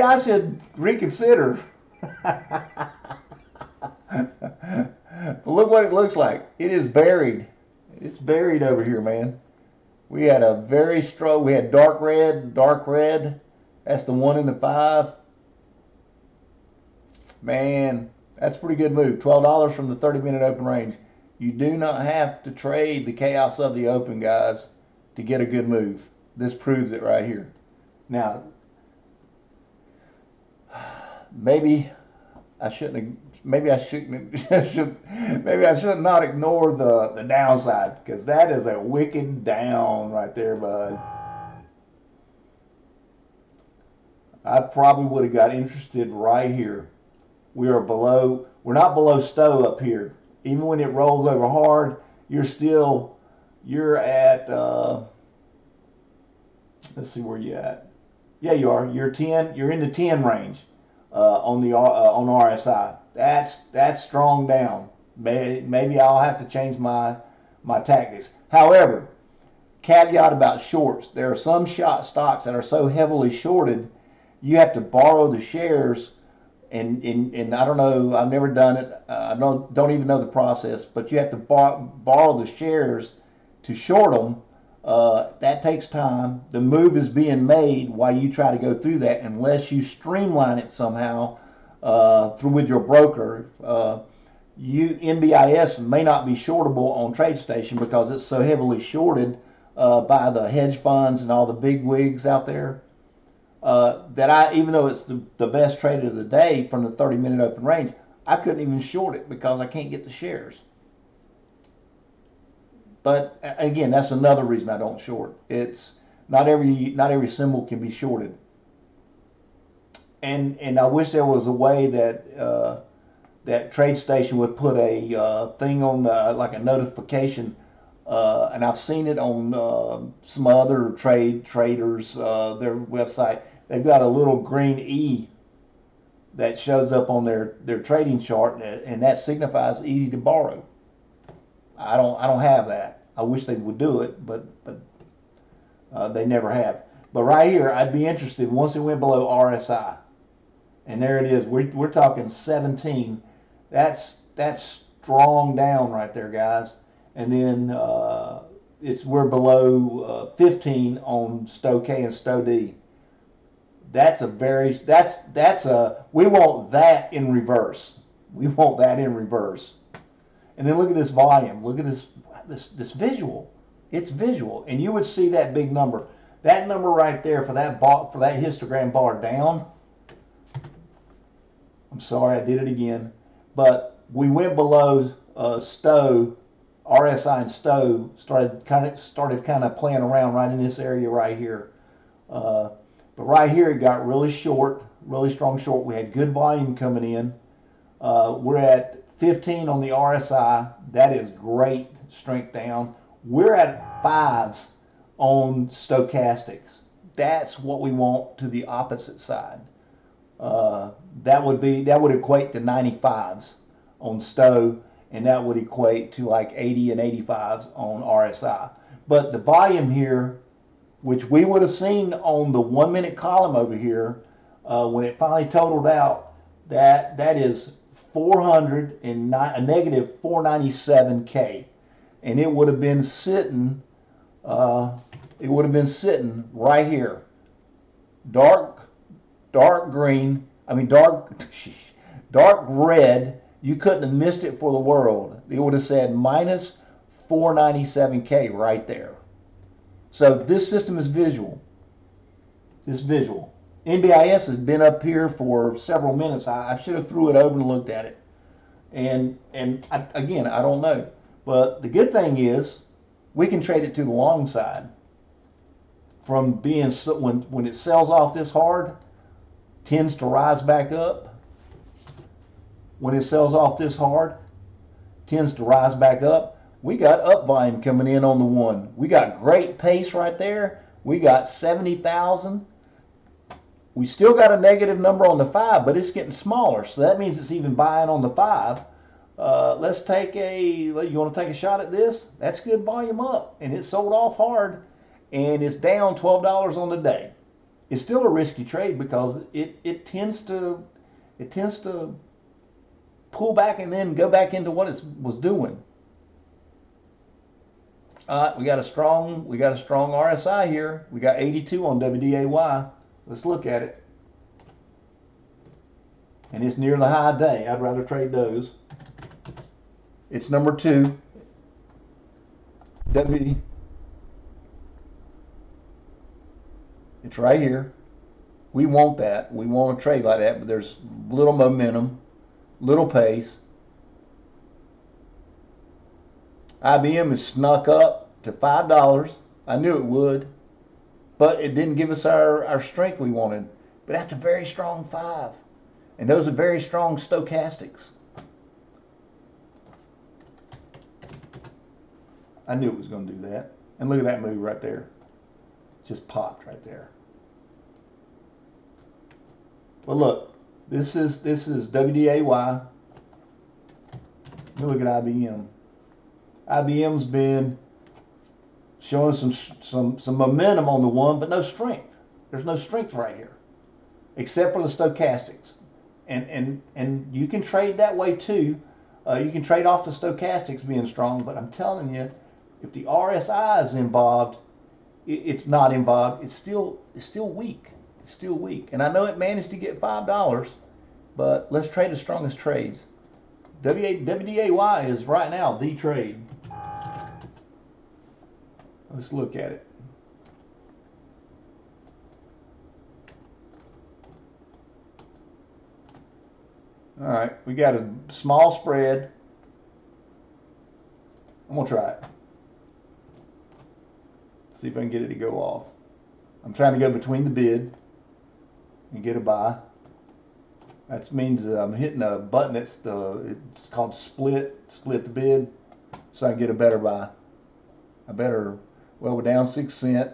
[SPEAKER 1] I should reconsider. But look what it looks like. It is buried. It's buried over here, man. We had a very strong. We had dark red. That's the 1 and the 5. Man, that's a pretty good move. $12 from the 30-minute open range. You do not have to trade the chaos of the open, guys, to get a good move. This proves it right here. Now, maybe I shouldn't not ignore the downside, because that is a wicked down right there, bud. I probably would have got interested right here. We're not below stow up here. Even when it rolls over hard, you're at let's see where you at. Yeah, you are. You're in the 10 range on RSI. That's strong down. Maybe I'll have to change my tactics. However, caveat about shorts. There are some stocks that are so heavily shorted, you have to borrow the shares. And I don't know. I've never done it. I don't even know the process. But you have to borrow the shares to short them. That takes time. The move is being made while you try to go through that, unless you streamline it somehow with your broker. NBIS may not be shortable on TradeStation because it's so heavily shorted by the hedge funds and all the big wigs out there that even though it's the best trade of the day from the 30-minute open range, I couldn't even short it because I can't get the shares. But again, that's another reason I don't short. It's not every symbol can be shorted. And I wish there was a way that that TradeStation would put a thing on like a notification. And I've seen it on some other traders their website. They've got a little green E that shows up on their trading chart, and that signifies easy to borrow. I don't have that. I wish they would do it, but they never have. But right here, I'd be interested once it went below RSI, and there it is. We're talking 17. That's strong down right there, guys. And then we're below 15 on stow K and stow D. That's a we want that in reverse. We want that in reverse. And then look at this volume. Look at this visual. It's visual, and you would see that big number. That number right there for that histogram bar down. I'm sorry, I did it again. But we went below stow, RSI and stow started kind of playing around right in this area right here. But right here it got really short, really strong short. We had good volume coming in. We're at 15 on the RSI. That is great strength down. We're at 5s on stochastics. That's what we want to the opposite side. That would equate to 95s on stow, and that would equate to like 80 and 85s on RSI. But the volume here, which we would have seen on the 1 minute column over here, when it finally totaled out, that is a negative 497K, and it would have been sitting right here, dark green, dark red. You couldn't have missed it for the world. It would have said minus 497K right there. So this system is visual. It's visual. NBIS has been up here for several minutes. I should have threw it over and looked at it. And again, I don't know. But the good thing is we can trade it to the long side. From being, when it sells off this hard, tends to rise back up. When it sells off this hard, tends to rise back up. We got up volume coming in on the 1. We got great pace right there. We got 70,000. We still got a negative number on the 5, but it's getting smaller, so that means it's even buying on the 5. You want to take a shot at this? That's good volume up, and it sold off hard, and it's down $12 on the day. It's still a risky trade because it tends to pull back and then go back into what it was doing. We got a strong RSI here. We got 82 on WDAY. Let's look at it. And it's near the high day. I'd rather trade those. It's number 2. It's right here. We want that. We want to trade like that, but there's little momentum, little pace. IBM has snuck up to $5. I knew it would, but it didn't give us our strength we wanted. But that's a very strong 5. And those are very strong stochastics. I knew it was going to do that. And look at that move right there. Just popped right there. Well, look, this is WDAY. Let me look at IBM. IBM's been showing some momentum on the 1, but no strength. There's no strength right here, except for the stochastics. And you can trade that way too. You can trade off the stochastics being strong, but I'm telling you, if the RSI is involved, it's not involved. It's still weak. It's still weak. And I know it managed to get $5, but let's trade the strongest trades. WDAY is right now the trade. Let's look at it. All right, we got a small spread. I'm gonna try it. See if I can get it to go off. I'm trying to go between the bid and get a buy. That means I'm hitting a button it's called split the bid, so I can get a better buy. Well, we're down 6 cents,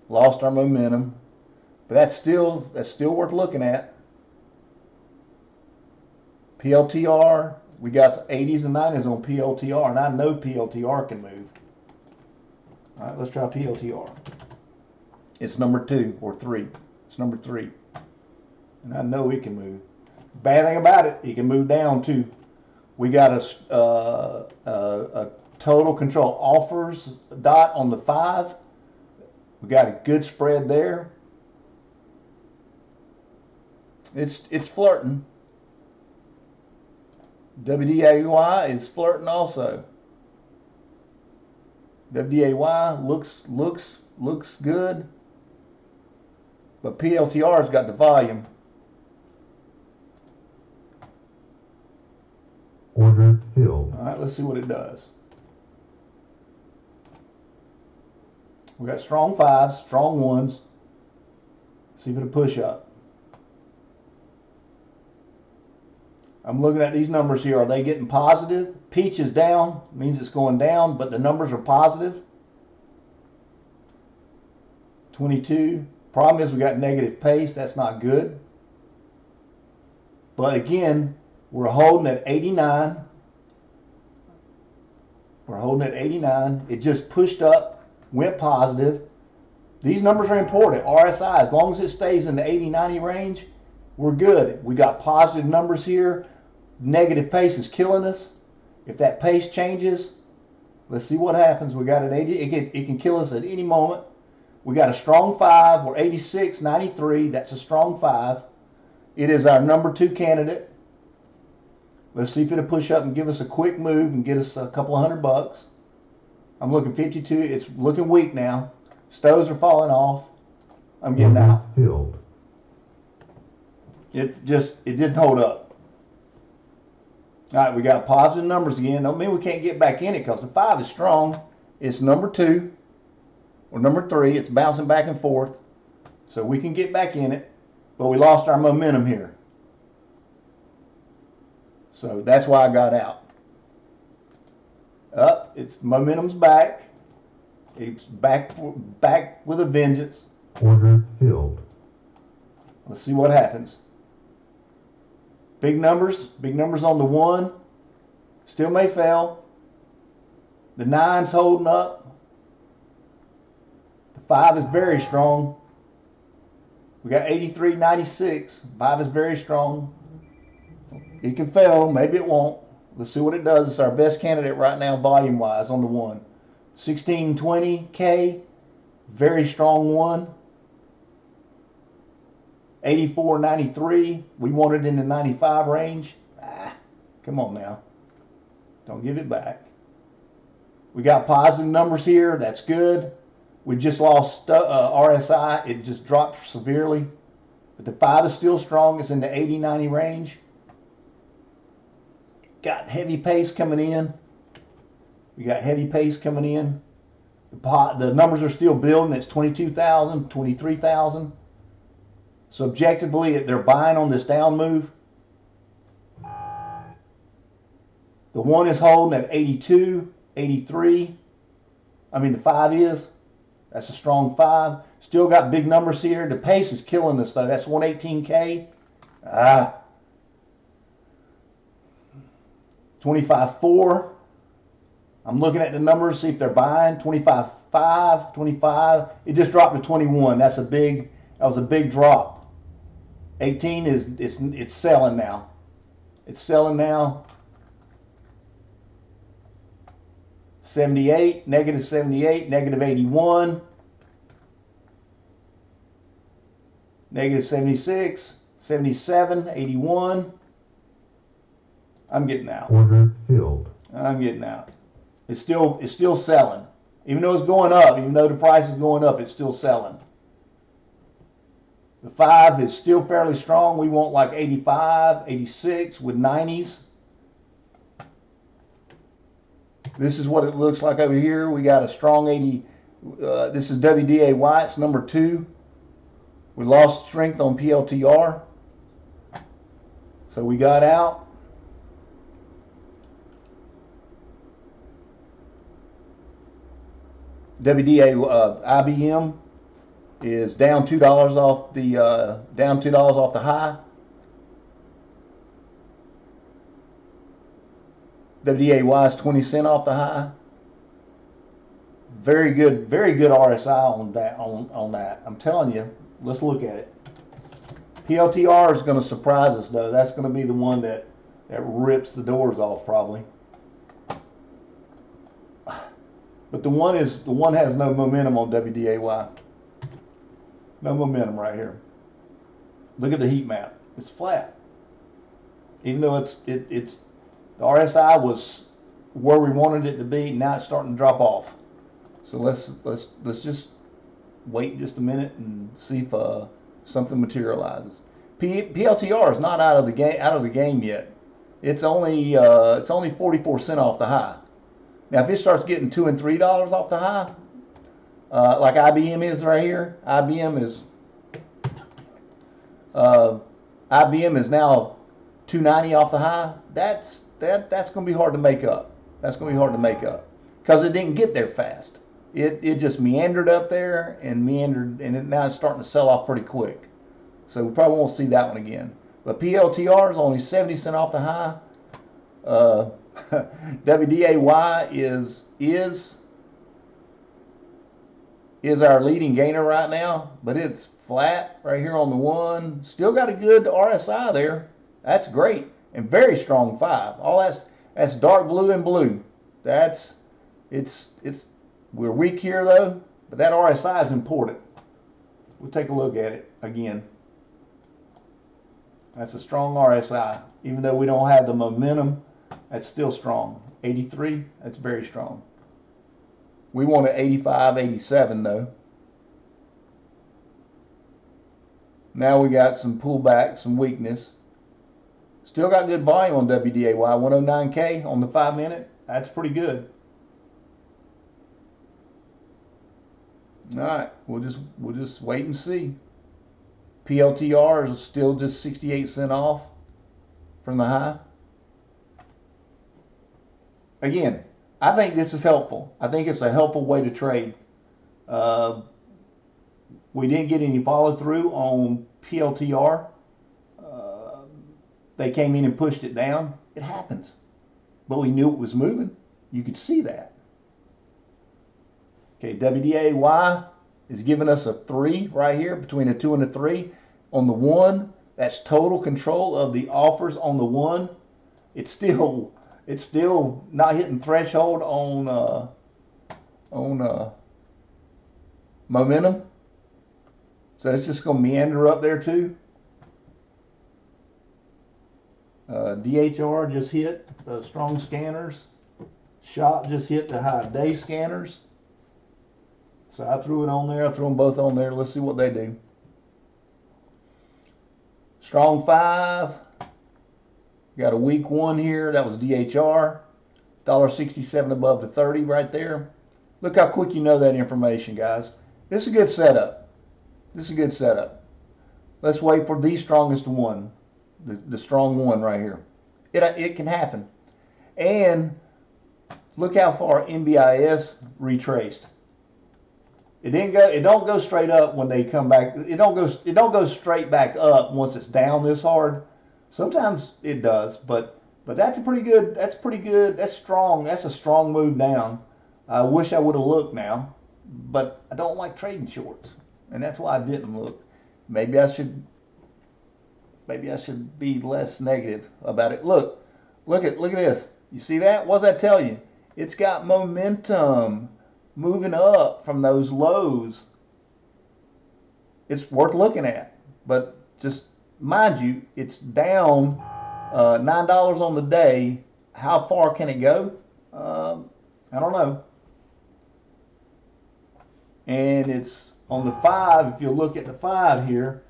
[SPEAKER 1] lost our momentum, but that's still worth looking at. PLTR, we got 80s and 90s on PLTR, and I know PLTR can move. All right, let's try PLTR. It's number 2 or 3. It's number 3, and I know it can move. Bad thing about it, it can move down too. We got a total control offers dot on the 5. We got a good spread there. It's flirting. WDAY is flirting also. WDAY looks good, but PLTR's got the volume.
[SPEAKER 2] Order filled.
[SPEAKER 1] All right, let's see what it does. We got strong 5s, strong 1s. See if it'll push up. I'm looking at these numbers here. Are they getting positive? Peach is down, means it's going down, but the numbers are positive. 22. Problem is we got negative pace. That's not good. But again, we're holding at 89. We're holding at 89. It just pushed up, went positive. These numbers are important. RSI, as long as it stays in the 80-90 range, we're good. We got positive numbers here. Negative pace is killing us. If that pace changes, let's see what happens. We got an 80. It can kill us at any moment. We got a strong 5. We're 86.93. That's a strong 5. It is our number 2 candidate. Let's see if it'll push up and give us a quick move and get us a couple of $100. I'm looking 52. It's looking weak now. Stows are falling off. I'm getting out.
[SPEAKER 2] Filled.
[SPEAKER 1] It didn't hold up. All right, we got positive numbers again. Don't mean we can't get back in it because the 5 is strong. It's number 2 or number 3. It's bouncing back and forth. So we can get back in it. But we lost our momentum here. So that's why I got out. Up, its momentum's back. It's back with a vengeance.
[SPEAKER 2] Order filled.
[SPEAKER 1] Let's see what happens. Big numbers on the 1. Still may fail. The 9's holding up. The 5 is very strong. We got 83.96. 5 is very strong. It can fail, maybe it won't. Let's see what it does. It's our best candidate right now, volume-wise, on the 1. 1620K, very strong 1. 84.93. We want it in the 95 range. Come on now. Don't give it back. We got positive numbers here. That's good. We just lost RSI. It just dropped severely. But the 5 is still strong. It's in the 80-90 range. Got heavy pace coming in. We got heavy pace coming in. The numbers are still building. It's 22,000, 23,000. So objectively, they're buying on this down move. The 1 is holding at 82, 83. I mean, the 5 is. That's a strong 5. Still got big numbers here. The pace is killing us, though. That's 118K. 25.4. I'm looking at the numbers, see if they're buying. 25.5, 25. It just dropped to 21. That was a big drop. 18 it's selling now. It's selling now. 78, negative 78, negative 81. Negative 76, 77, 81. I'm getting out.
[SPEAKER 2] Order filled.
[SPEAKER 1] I'm getting out. It's still selling. Even though it's going up, even though the price is going up, it's still selling. The 5 is still fairly strong. We want like 85, 86 with 90s. This is what it looks like over here. We got a strong 80. This is WDAY. It's number 2. We lost strength on PLTR. So we got out. WDA IBM is down $2 off the high. WDAY is 20 cents off the high. Very good RSI on that. I'm telling you, let's look at it. PLTR is going to surprise us though. That's going to be the one that rips the doors off probably. But the one has no momentum on WDAY. No momentum right here. Look at the heat map. It's flat. Even though it's the RSI was where we wanted it to be, now it's starting to drop off. So let's just wait just a minute and see if something materializes. PLTR is not out of the game yet. It's only 44 cents off the high. Now if it starts getting $2 and $3 off the high, like IBM is right here, IBM is now 290 off the high. That's going to be hard to make up. That's going to be hard to make up because it didn't get there fast. It just meandered up there and now it's starting to sell off pretty quick. So we probably won't see that one again. But PLTR is only 70 cents off the high. WDAY is our leading gainer right now, but it's flat right here on the one. Still got a good RSI there. That's great and very strong 5. All that's dark blue and blue. We're weak here though, but that RSI is important. We'll take a look at it again. That's a strong RSI. Even though we don't have the momentum, that's still strong. 83, that's very strong. We want an 85, 87 though. Now we got some pullback, some weakness. Still got good volume on WDAY, 109K on the 5 minute. That's pretty good. All right, we'll just wait and see. PLTR is still just 68 cents off from the high. Again, I think this is helpful. I think it's a helpful way to trade. We didn't get any follow through on PLTR. They came in and pushed it down. It happens. But we knew it was moving. You could see that. Okay, WDAY is giving us a 3 right here, between a 2 and a 3. On the 1, that's total control of the offers on the 1. It's still not hitting threshold on momentum. So it's just going to meander up there too. DHR just hit the strong scanners. SHOP just hit the high day scanners. So I threw it on there. I threw them both on there. Let's see what they do. Strong 5. Got a weak 1 here. That was DHR. $1.67 above the 30 right there. Look how quick you know that information, guys. This is a good setup. This is a good setup. Let's wait for the strongest one. The strong 1 right here. It can happen. And look how far NBIS retraced. It don't go straight up when they come back. It don't go straight back up once it's down this hard. Sometimes it does, but that's pretty good. That's strong. That's a strong move down. I wish I would have looked now, but I don't like trading shorts, and that's why I didn't look. Maybe I should be less negative about it. Look at this. You see that? What does that tell you? It's got momentum moving up from those lows. It's worth looking at, but just mind you, it's down $9 on the day. How far can it go? I don't know. And it's on the 5. If you look at the 5 here,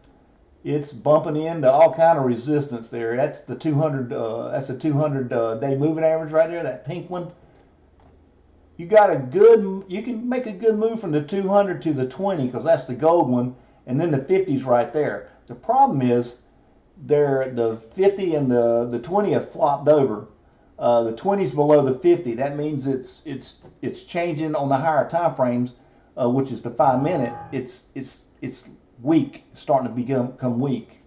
[SPEAKER 1] it's bumping into all kind of resistance there. That's the 200. That's a 200 day moving average right there. That pink one. You can make a good move from the 200 to the 20 because that's the gold one, and then the 50's right there. The problem is, the 50 and the 20 have flopped over. The 20's below the 50. That means it's changing on the higher time frames, which is the 5 minute. It's weak, it's starting to become weak.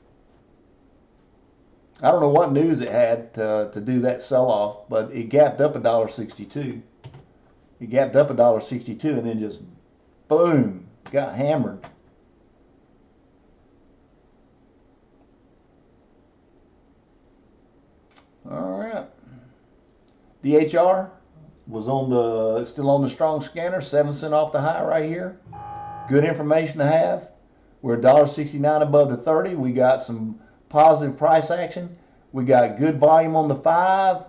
[SPEAKER 1] I don't know what news it had to do that sell-off, but it gapped up $1.62. It gapped up $1.62 and then just boom, got hammered. All right. DHR, was on the still on the strong scanner, 7 cent off the high right here. Good information to have. We're $1.69 above the 30. We got some positive price action. We got good volume on the 5,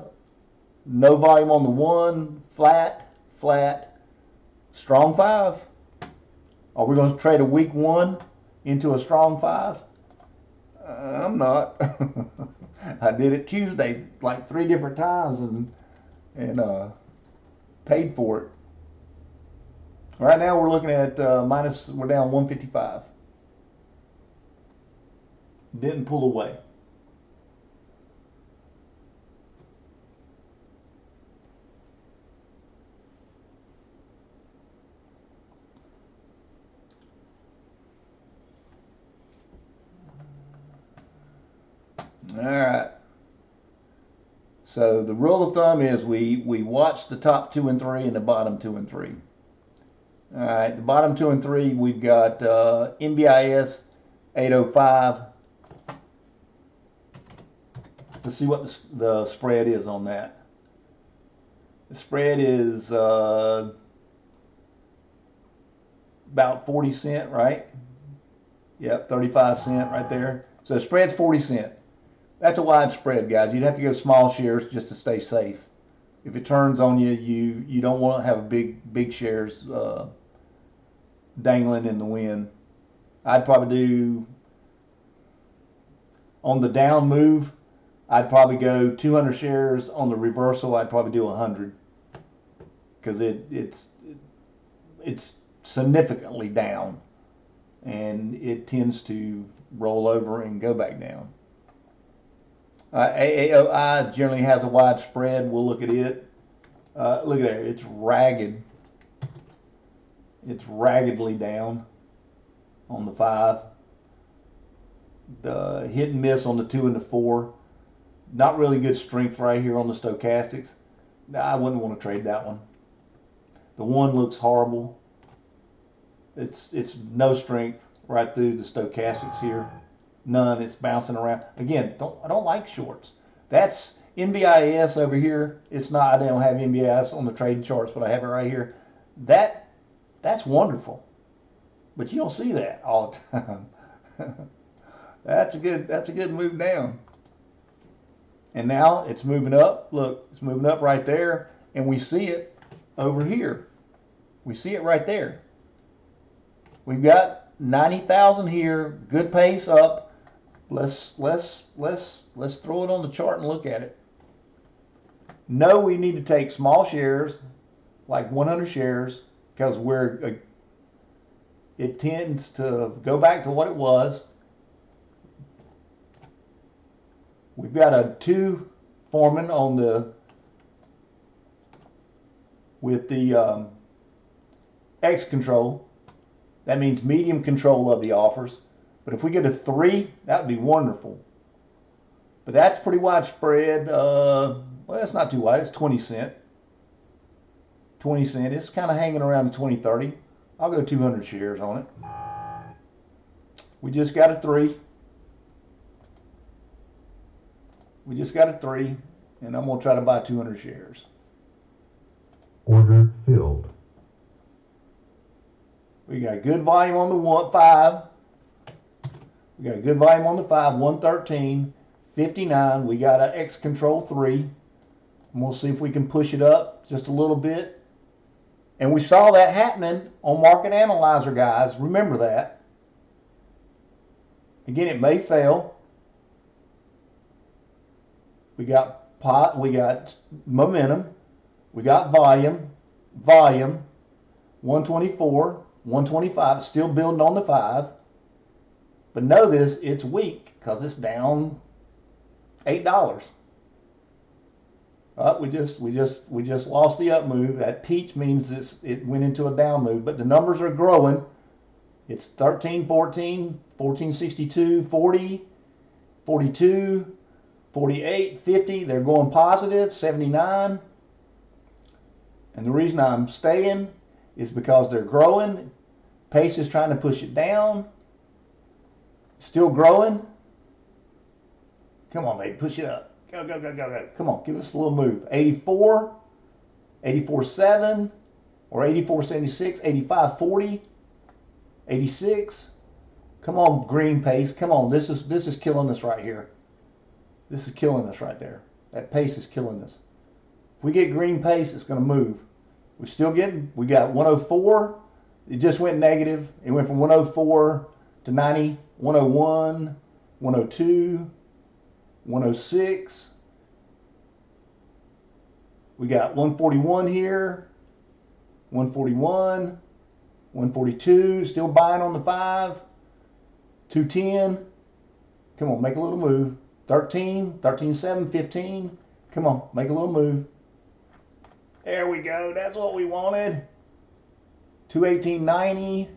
[SPEAKER 1] no volume on the 1, flat, flat, strong 5. Are we going to trade a weak 1 into a strong 5? I'm not. I did it Tuesday like 3 different times and paid for it. Right now we're looking at we're down 155. Didn't pull away. All right. So the rule of thumb is we watch the top 2 and 3 and the bottom 2 and 3. All right, the bottom 2 and 3, we've got NBIS 805. Let's see what the spread is on that. The spread is about 40 cent, right? Yep, 35 cent right there. So the spread's 40 cent. That's a wide spread, guys. You'd have to go small shares just to stay safe. If it turns on you, you don't want to have big shares dangling in the wind. I'd probably do, on the down move, I'd probably go 200 shares. On the reversal, I'd probably do 100 because it's significantly down, and it tends to roll over and go back down. AAOI generally has a wide spread. We'll look at it. Look at there. It's ragged. It's raggedly down on the 5. The hit and miss on the 2 and the 4. Not really good strength right here on the stochastics. I wouldn't want to trade that one. The 1 looks horrible. It's no strength right through the stochastics here. None. It's bouncing around. Again, I don't like shorts. That's NBIS over here. It's not. I don't have NBIS on the trading charts, but I have it right here. That's wonderful. But you don't see that all the time. That's a good move down. And now it's moving up. Look, it's moving up right there, and we see it over here. We see it right there. We've got 90,000 here. Good pace up. Let's throw it on the chart and look at it. No, we need to take small shares, like 100 shares, because it tends to go back to what it was. We've got a 2 forming on with the X control. That means medium control of the offers. But if we get a 3, that would be wonderful. But that's pretty widespread. Well, it's not too wide. It's 20 cent. 20 cent. It's kind of hanging around the 20, 30. I'll go 200 shares on it. We just got a 3. We just got a 3, and I'm going to try to buy 200 shares.
[SPEAKER 2] Order filled.
[SPEAKER 1] We got good volume on the 5. We got good volume on the 5, 113, 59. We got an X control 3. And we'll see if we can push it up just a little bit. And we saw that happening on Market Analyzer, guys. Remember that. Again, it may fail. We got momentum. We got volume, 124, 125, still building on the 5. But know this, it's weak because it's down $8. We just lost the up move. That peach means it went into a down move, but the numbers are growing. It's 13, 14, 1462, 40, 42, 48, 50. They're going positive, 79. And the reason I'm staying is because they're growing. Pace is trying to push it down. Still growing. Come on, baby, push it up. Go, go, go, go, go. Come on, give us a little move. 84. 84.7 or 84.76, 85.40, 86. Come on, green pace. Come on. This is killing us right here. This is killing us right there. That pace is killing us. If we get green pace, it's going to move. We got 104. It just went negative. It went from 104 to 90, 101, 102, 106. We got 141 here, 141, 142, still buying on the 5, 210. Come on, make a little move. 13, 13.7, 15. Come on, make a little move. There we go. That's what we wanted. 218.90,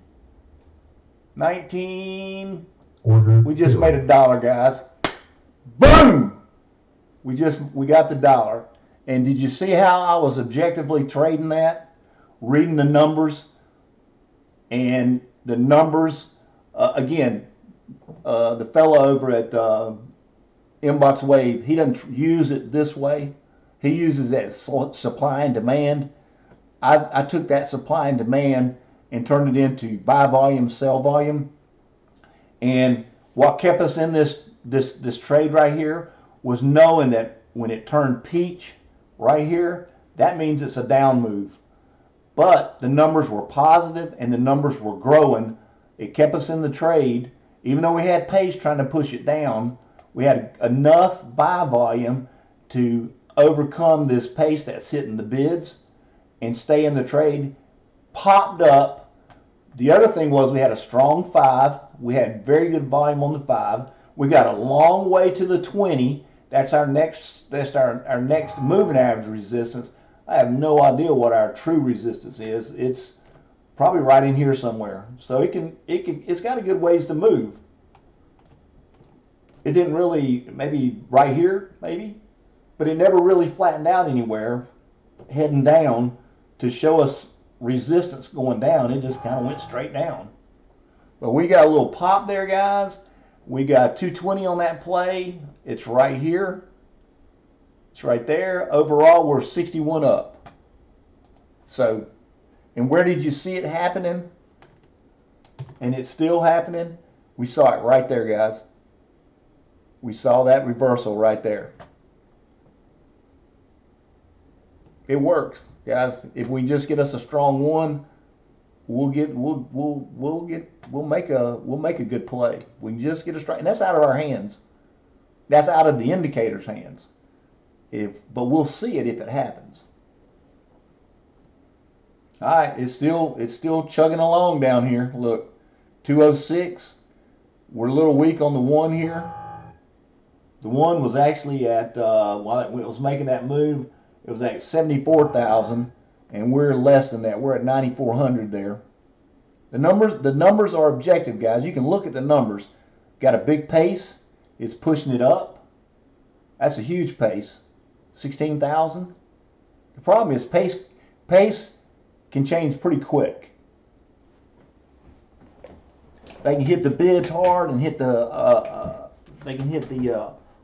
[SPEAKER 1] 19.
[SPEAKER 2] Order
[SPEAKER 1] We just
[SPEAKER 2] filled.
[SPEAKER 1] made $1, guys. Boom! We got the $1. And did you see how I was objectively trading that? Reading the numbers. And the numbers, again, the fellow over at Inbox Wave, he doesn't use it this way. He uses that supply and demand. I took that supply and demand and turned it into buy volume, sell volume. And what kept us in this trade right here was knowing that when it turned peach right here, that means it's a down move. But the numbers were positive and the numbers were growing. It kept us in the trade. Even though we had pace trying to push it down, we had enough buy volume to overcome this pace that's hitting the bids and stay in the trade. Popped up. The other thing was we had a strong 5. We had very good volume on the 5. We got a long way to the 20. That's our next moving average resistance. I have no idea what our true resistance is. It's probably right in here somewhere. So it's got a good ways to move. It didn't really, maybe right here, maybe, but it never really flattened out anywhere, heading down to show us resistance going down. It just kind of went straight down. But we got a little pop there, guys. We got 220 on that play. It's right here. It's right there. Overall, we're 61 up. So, and where did you see it happening? And it's still happening. We saw it right there, guys. We saw that reversal right there. It works, guys. If we just get us a strong 1, we'll make a good play. We can just get a strike, and that's out of our hands. That's out of the indicator's hands. But we'll see it if it happens. All right, it's still chugging along down here. Look, 206. We're a little weak on the 1 here. The 1 was actually at while it was making that move, it was at 74,000, and we're less than that. We're at 9,400 there. The numbers are objective, guys. You can look at the numbers. Got a big pace. It's pushing it up. That's a huge pace. 16,000. The problem is pace can change pretty quick. They can hit the bids hard and hit the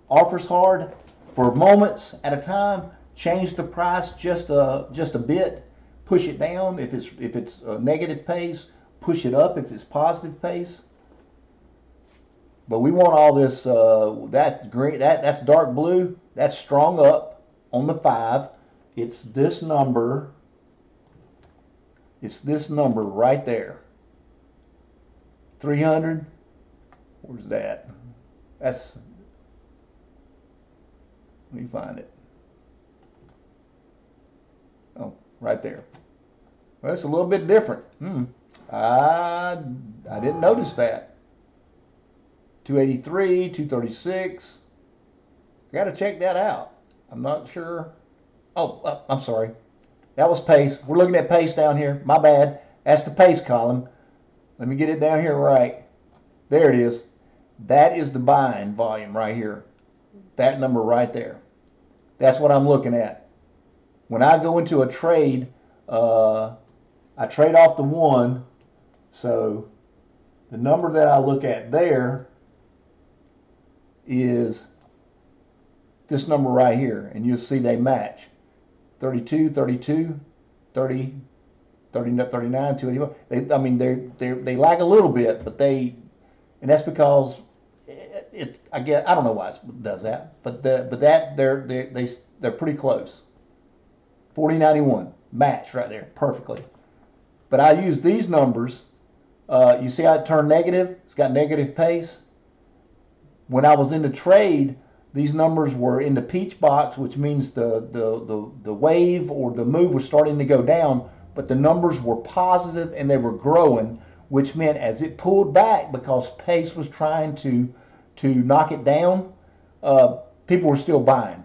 [SPEAKER 1] offers hard for moments at a time. Change the price just a bit. Push it down if it's a negative pace. Push it up if it's positive pace. But we want all this. That's green. That's dark blue. That's strong up on the 5. It's this number. It's this number right there. 300. Where's that? That's. Let me find it. Oh, right there. Well, it's a little bit different. I didn't notice that. 283, 236. I got to check that out. I'm not sure. Oh, I'm sorry. That was pace. We're looking at pace down here. My bad. That's the pace column. Let me get it down here right. There it is. That is the buying volume right here. That number right there. That's what I'm looking at. When I go into a trade, I trade off the 1. So the number that I look at there is this number right here, and you'll see they match. 32, 32, 30, 30, 39, 281. I mean, they lag a little bit, but and that's because I guess I don't know why it does that, but they're pretty close. 4091 match right there perfectly. But I use these numbers. You see how it turned negative? It's got negative pace. When I was in the trade, these numbers were in the peach box, which means the wave or the move was starting to go down, but the numbers were positive and they were growing, which meant as it pulled back because pace was trying to knock it down, people were still buying.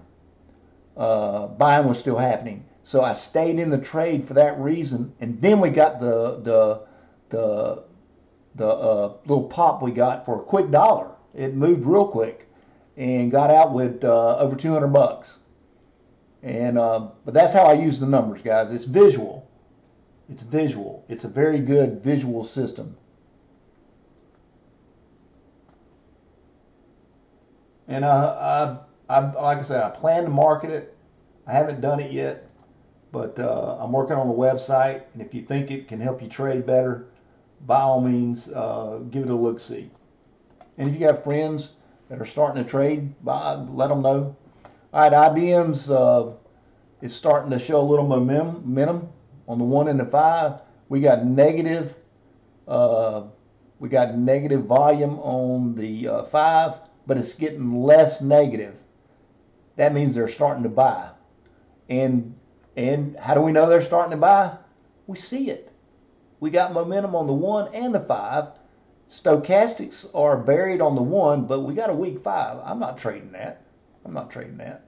[SPEAKER 1] Buying was still happening. So I stayed in the trade for that reason, and then we got the little pop we got for a quick dollar. It moved real quick and got out with over 200 bucks. And but that's how I use the numbers, guys. It's visual. It's visual. It's a very good visual system. And like I said, I plan to market it. I haven't done it yet, but I'm working on the website. And if you think it can help you trade better, by all means, give it a look-see. And if you got friends that are starting to trade, let them know. All right, IBM's is starting to show a little momentum on the 1 and the 5. We got negative volume on the 5, but it's getting less negative. That means they're starting to buy. And how do we know they're starting to buy? We see it. We got momentum on the 1 and the 5. Stochastics are buried on the 1, but we got a weak 5. I'm not trading that. I'm not trading that.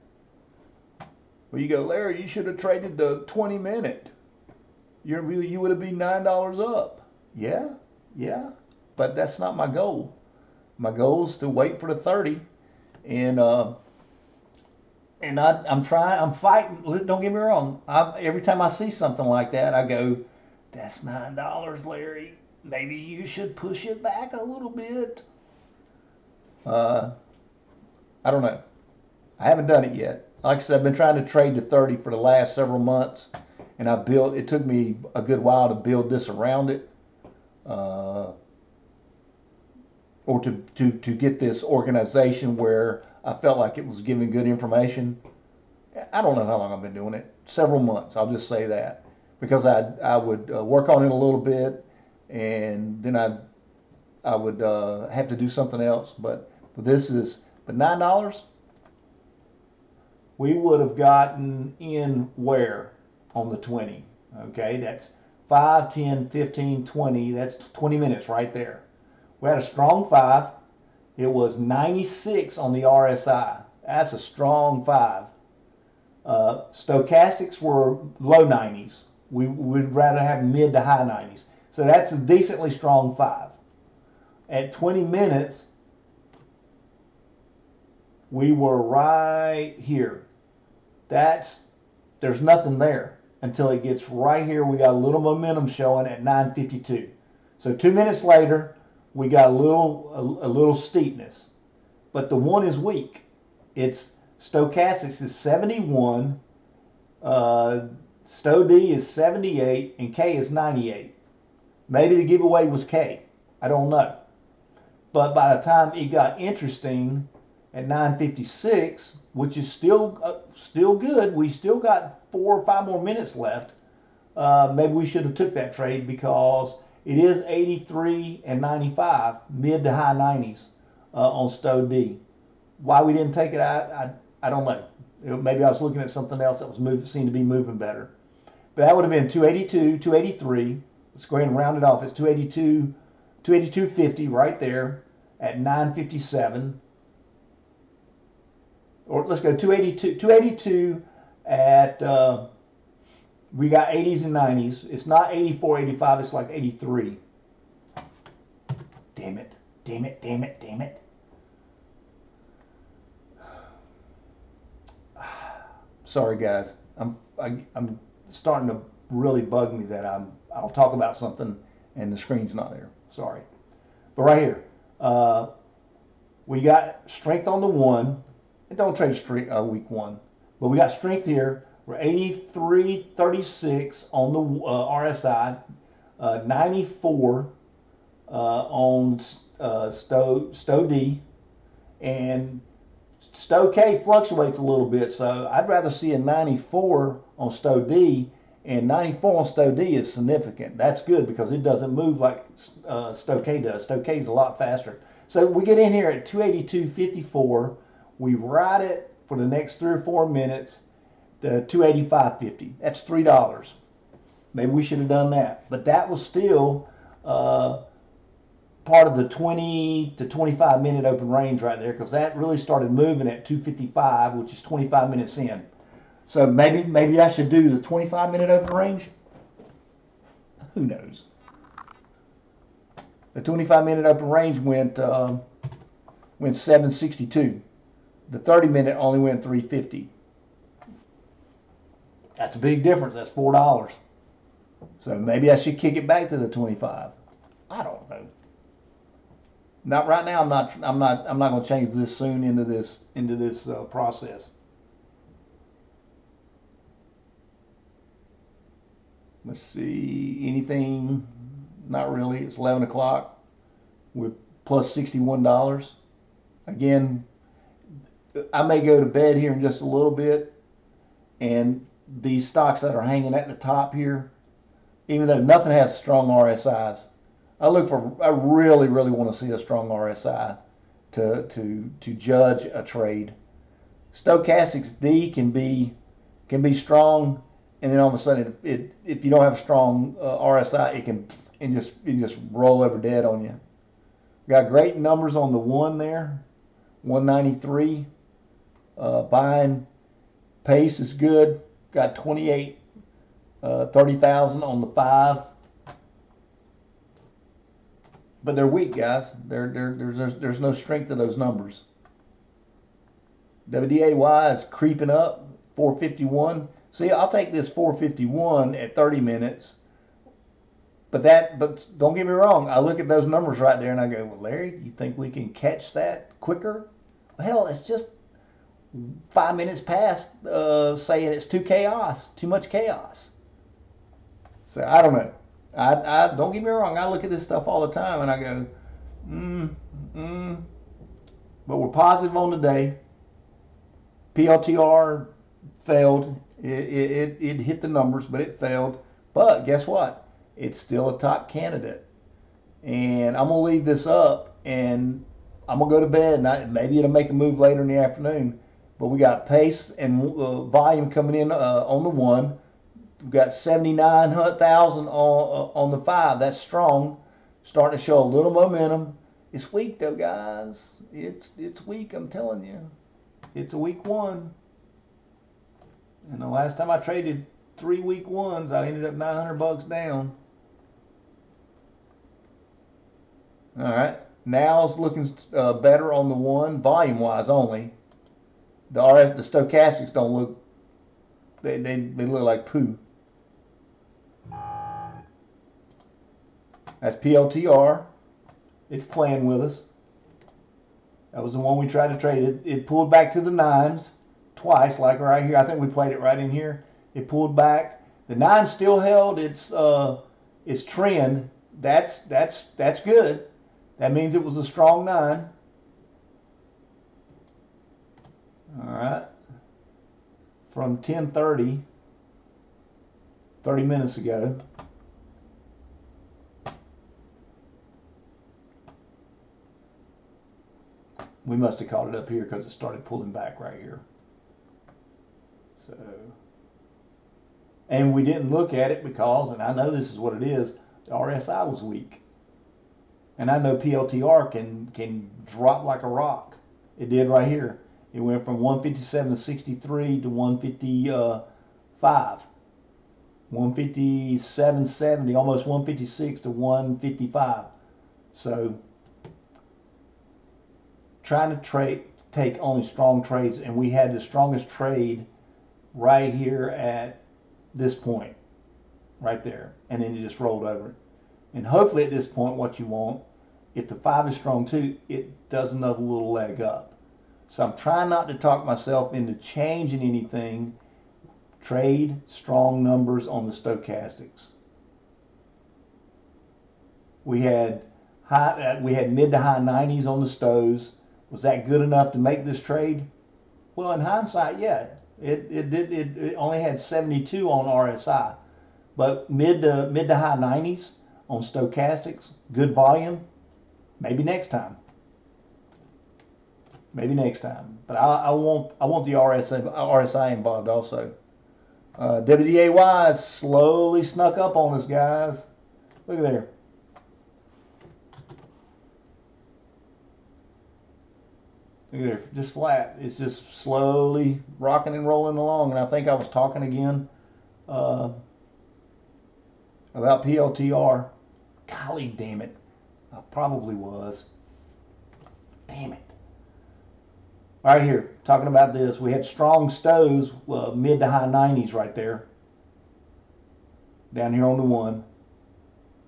[SPEAKER 1] Well, you go, Larry, you should have traded the 20-minute. You would have been $9 up. Yeah, but that's not my goal. My goal is to wait for the 30, and I'm fighting. Don't get me wrong. Every time I see something like that, I go, that's $9, Larry. Maybe you should push it back a little bit. I don't know. I haven't done it yet. Like I said, I've been trying to trade to 30 for the last several months, and it took me a good while to build this around it, or to get this organization where I felt like it was giving good information. I don't know how long I've been doing it. Several months, I'll just say that, because I would work on it a little bit, and then I would have to do something else. But $9, we would have gotten in where on the 20. Okay, that's 5, 10, 15, 20. That's 20 minutes right there. We had a strong 5. It was 96 on the RSI. That's a strong 5. Stochastics were low 90s. We'd rather have mid to high 90s. So that's a decently strong 5. At 20 minutes, we were right here. There's nothing there until it gets right here. We got a little momentum showing at 9:52. So 2 minutes later, we got a little steepness, but the 1 is weak. It's stochastics is 71, Sto D is 78, and K is 98. Maybe the giveaway was K. I don't know. But by the time it got interesting at 9:56, which is still good, we still got 4 or 5 more minutes left. Maybe we should have took that trade because it is 83 and 95, mid to high 90s on Sto D. Why we didn't take it, I don't know. Maybe I was looking at something else that was seemed to be moving better. But that would have been 282, 283. Let's go ahead and round it off. It's 282, 282.50 right there at 9:57. Or let's go 282 at, we got 80s and 90s. It's not 84, 85, it's like 83. Damn it. Sorry guys, I'm starting to really bug me that I'll talk about something and the screen's not there. Sorry. But right here, we got strength on the 1. And don't trade week 1. But we got strength here. We're 83.36 on the RSI, 94 on Stow D, and Stow K fluctuates a little bit, so I'd rather see a 94 on Stow D, and 94 on Stow D is significant. That's good because it doesn't move like Stow K does. Stow K is a lot faster. So we get in here at 282.54. We ride it for the next 3 or 4 minutes to 285.50. That's $3. Maybe we should have done that, but that was still part of the 20 to 25 minute open range right there, because that really started moving at 255, which is 25 minutes in. So maybe I should do the 25 minute open range. Who knows? The 25 minute open range went 762. The 30 minute only went 350. That's a big difference. That's $4. So maybe I should kick it back to the 25. I don't know. Not right now. I'm not going to change this soon into this process. Let's see. Anything? Not really. It's 11 o'clock. We're plus $61. Again, I may go to bed here in just a little bit, and these stocks that are hanging at the top here, even though nothing has strong RSIs, I really want to see a strong RSI to judge a trade. Stochastics D can be strong, and then all of a sudden, if you don't have a strong RSI, it can just roll over dead on you. We got great numbers on the 1 there, 193. Buying pace is good. Got 30,000 on the 5. But they're weak, guys. There's no strength to those numbers. WDAY is creeping up, 451. See, I'll take this 451 at 30 minutes. But don't get me wrong. I look at those numbers right there and I go, well, Larry, you think we can catch that quicker? Well, hell, it's just 5 minutes past saying it's too much chaos. So I don't know. I don't get me wrong. I look at this stuff all the time and I go, But we're positive on the day. PLTR failed. It hit the numbers, but it failed. But guess what? It's still a top candidate. And I'm going to leave this up and I'm going to go to bed. And maybe it'll make a move later in the afternoon. But we got pace and volume coming in on the 1. We've got 79,000 on the 5. That's strong. Starting to show a little momentum. It's weak though, guys. It's weak, I'm telling you. It's a week 1. And the last time I traded 3 week 1s, I ended up $900 down. All right. Now it's looking better on the 1, volume-wise only. The stochastics don't look. They look like poo. That's PLTR. It's playing with us. That was the one we tried to trade. It pulled back to the 9s twice, like right here. I think we played it right in here. It pulled back. The 9 still held its trend. That's good. That means it was a strong 9. All right. From 10:30, 30 minutes ago. We must have caught it up here because it started pulling back right here. So, and we didn't look at it because, and I know this is what it is, the RSI was weak. And I know PLTR can drop like a rock. It did right here. It went from 157 to 63 to 155. 157.70, almost 156 to 155. So, trying to take only strong trades, and we had the strongest trade right here at this point, right there, and then you just rolled over it. And hopefully at this point, what you want, if the 5 is strong too, it does another little leg up. So I'm trying not to talk myself into changing anything trade strong numbers on the stochastics. We had mid to high 90s on the stows. Was that good enough to make this trade? Well, in hindsight, yeah. It only had 72 on RSI, but mid to high 90s on stochastics, good volume. Maybe next time. Maybe next time. But I want the RSI involved also. WDAY slowly snuck up on us, guys. Look at there. Look at there, just flat. It's just slowly rocking and rolling along. And I think I was talking again about PLTR. Golly damn it. I probably was. Damn it. All right, here, talking about this. We had strong stows, mid to high 90s right there. Down here on the 1.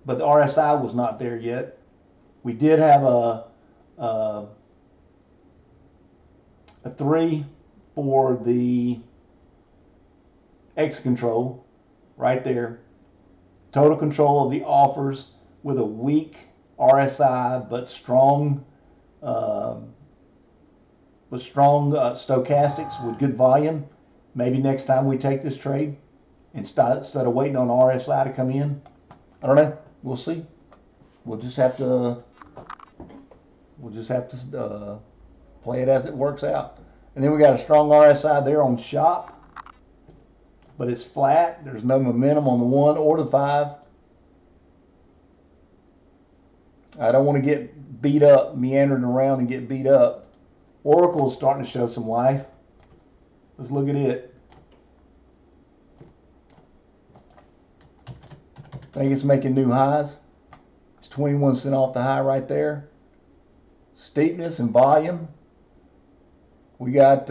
[SPEAKER 1] But the RSI was not there yet. We did have a 3 for the X control right there. Total control of the offers with a weak RSI but strong stochastics with good volume. Maybe next time we take this trade instead of waiting on RSI to come in. I don't know. We'll see. We'll just have to play it as it works out. And then we got a strong RSI there on shop, but it's flat. There's no momentum on the 1 or the 5. I don't want to get beat up, meandering around and get beat up. Oracle is starting to show some life. Let's look at it. I think it's making new highs. It's 21 cents off the high right there. Steepness and volume. We got,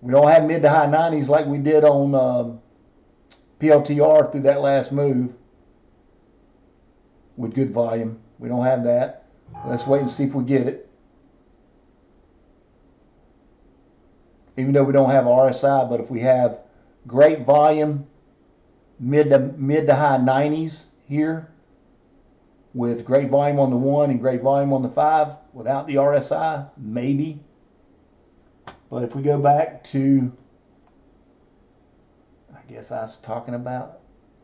[SPEAKER 1] we don't have mid to high 90s like we did on PLTR through that last move with good volume. We don't have that. Let's wait and see if we get it. Even though we don't have RSI, but if we have great volume, mid to high 90s here, with great volume on the 1 and great volume on the 5, without the RSI, maybe. But if we go back to, I guess I was talking about,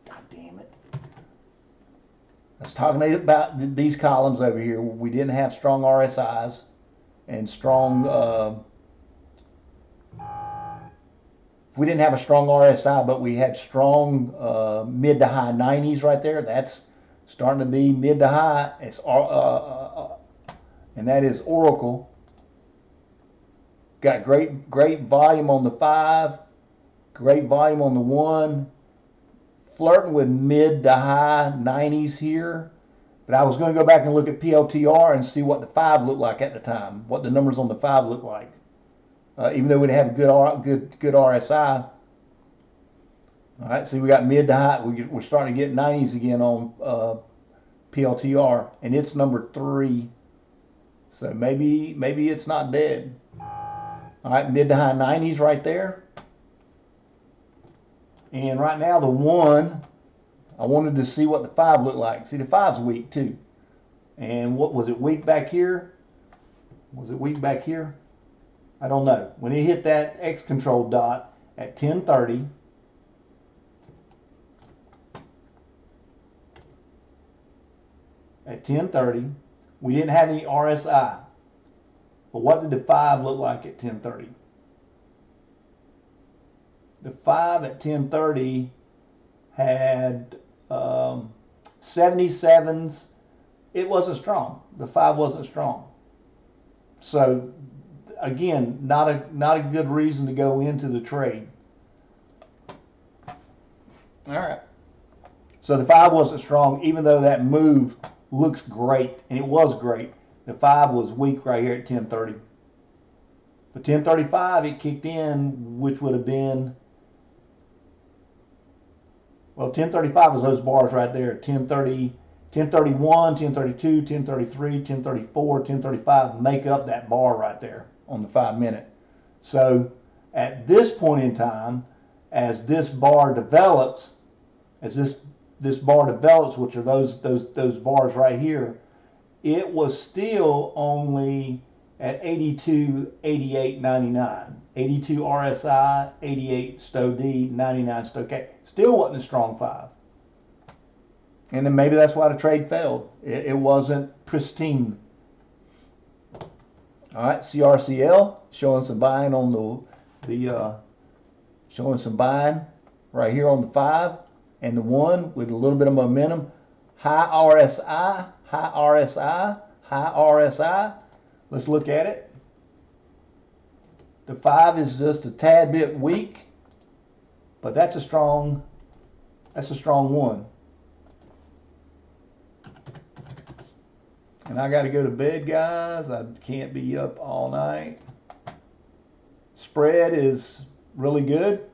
[SPEAKER 1] God damn it. I was talking about these columns over here. We didn't have strong RSIs and strong, we didn't have a strong RSI, but we had strong mid to high 90s right there. That's starting to be mid to high. It's and that is Oracle. Got great volume on the 5, great volume on the 1, flirting with mid to high 90s here. But I was going to go back and look at PLTR and see what the 5 looked like at the time, what the numbers on the 5 look like. Even though we didn't have good RSI. All right, see, we got mid to high. We're starting to get 90s again on PLTR, and it's number 3. So maybe it's not dead. All right, mid to high 90s right there. And right now the 1, I wanted to see what the 5 looked like. See, the 5's weak too. And what was it, weak back here? Was it weak back here? I don't know. When it hit that X control dot at 1030, we didn't have any RSI. But what did the 5 look like at 1030? The 5 at 1030 had 77s. It wasn't strong. The 5 wasn't strong. So again, not a good reason to go into the trade. All right. So the 5 wasn't strong, even though that move looks great, and it was great. The 5 was weak right here at 1030. But 1035, it kicked in, which would have been, well, 1035 was those bars right there. 1030, 1031, 1032, 1033, 1034, 1035 make up that bar right there on the 5 minute. So At this point in time, as this bar develops, this bar develops, which are those bars right here, it was still only at 82, 88, 99. 82 RSI, 88 Stow D, 99 Stow K. Still wasn't a strong 5. And then maybe that's why the trade failed. It wasn't pristine. All right, CRCL showing some buying on showing some buying right here on the 5 and the 1 with a little bit of momentum. High RSI, high RSI, high RSI. Let's look at it. The 5 is just a tad bit weak, but that's a strong 1. And I got to go to bed, guys. I can't be up all night. Spread is really good.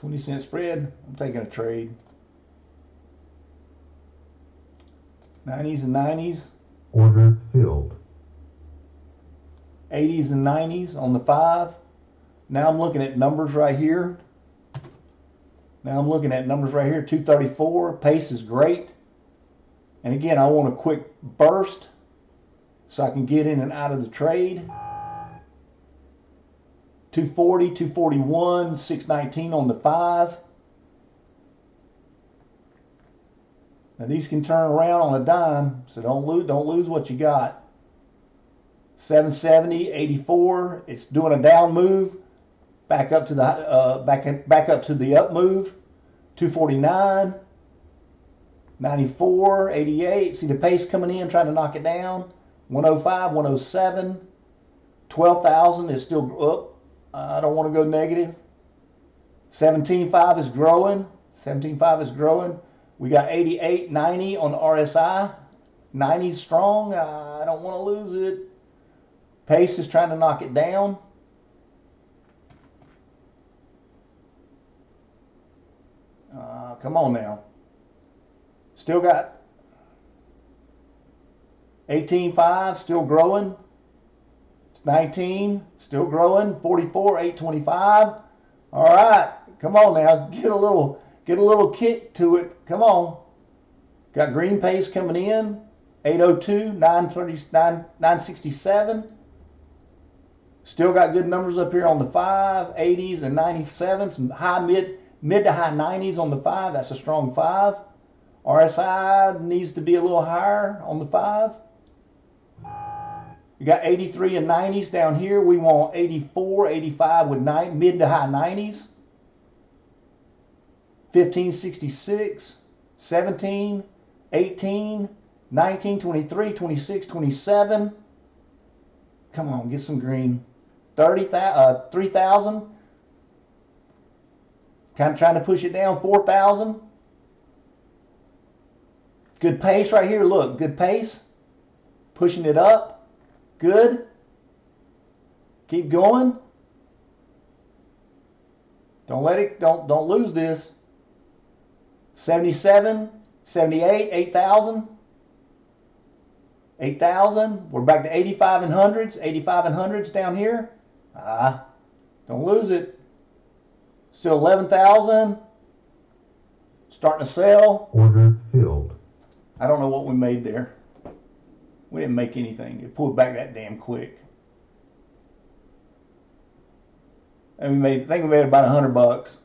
[SPEAKER 1] 20-cent spread. I'm taking a trade. 90s and 90s.
[SPEAKER 2] Order filled.
[SPEAKER 1] 80s and 90s on the 5. Now I'm looking at numbers right here. 234. Pace is great. And again, I want a quick burst so I can get in and out of the trade. 240, 241, 619 on the 5. Now these can turn around on a dime, so don't lose what you got. 770, 84. It's doing a down move. Back up to the back up to the up move. 249. 94, 88. See the pace coming in, trying to knock it down. 105, 107. 12,000 is still up. I don't want to go negative. 17.5 is growing. 17.5 is growing. We got 88, 90 on the RSI. 90 is strong. I don't want to lose it. Pace is trying to knock it down. Come on now. Still got 18.5, still growing. It's 19, still growing. 44, 825. All right, come on now. Get a little kick to it. Come on. Got green pace coming in. 802, 939, 967. Still got good numbers up here on the 5, 80s and 97. Some mid to high 90s on the 5. That's a strong 5. RSI needs to be a little higher on the 5. We got 83 and 90s down here. We want 84, 85 with mid to high 90s. 1566, 17, 18, 19, 23, 26, 27. Come on, get some green. 3,000. Kind of trying to push it down. 4,000. Good pace right here. Look, good pace. Pushing it up. Good. Keep going. Don't lose this. 77, 78, 8,000. 8,000. We're back to 85 and hundreds. 85 and hundreds down here. Don't lose it. Still 11,000. Starting to sell.
[SPEAKER 2] Order filled.
[SPEAKER 1] I don't know what we made there. We didn't make anything. It pulled back that damn quick. And I think we made about $100.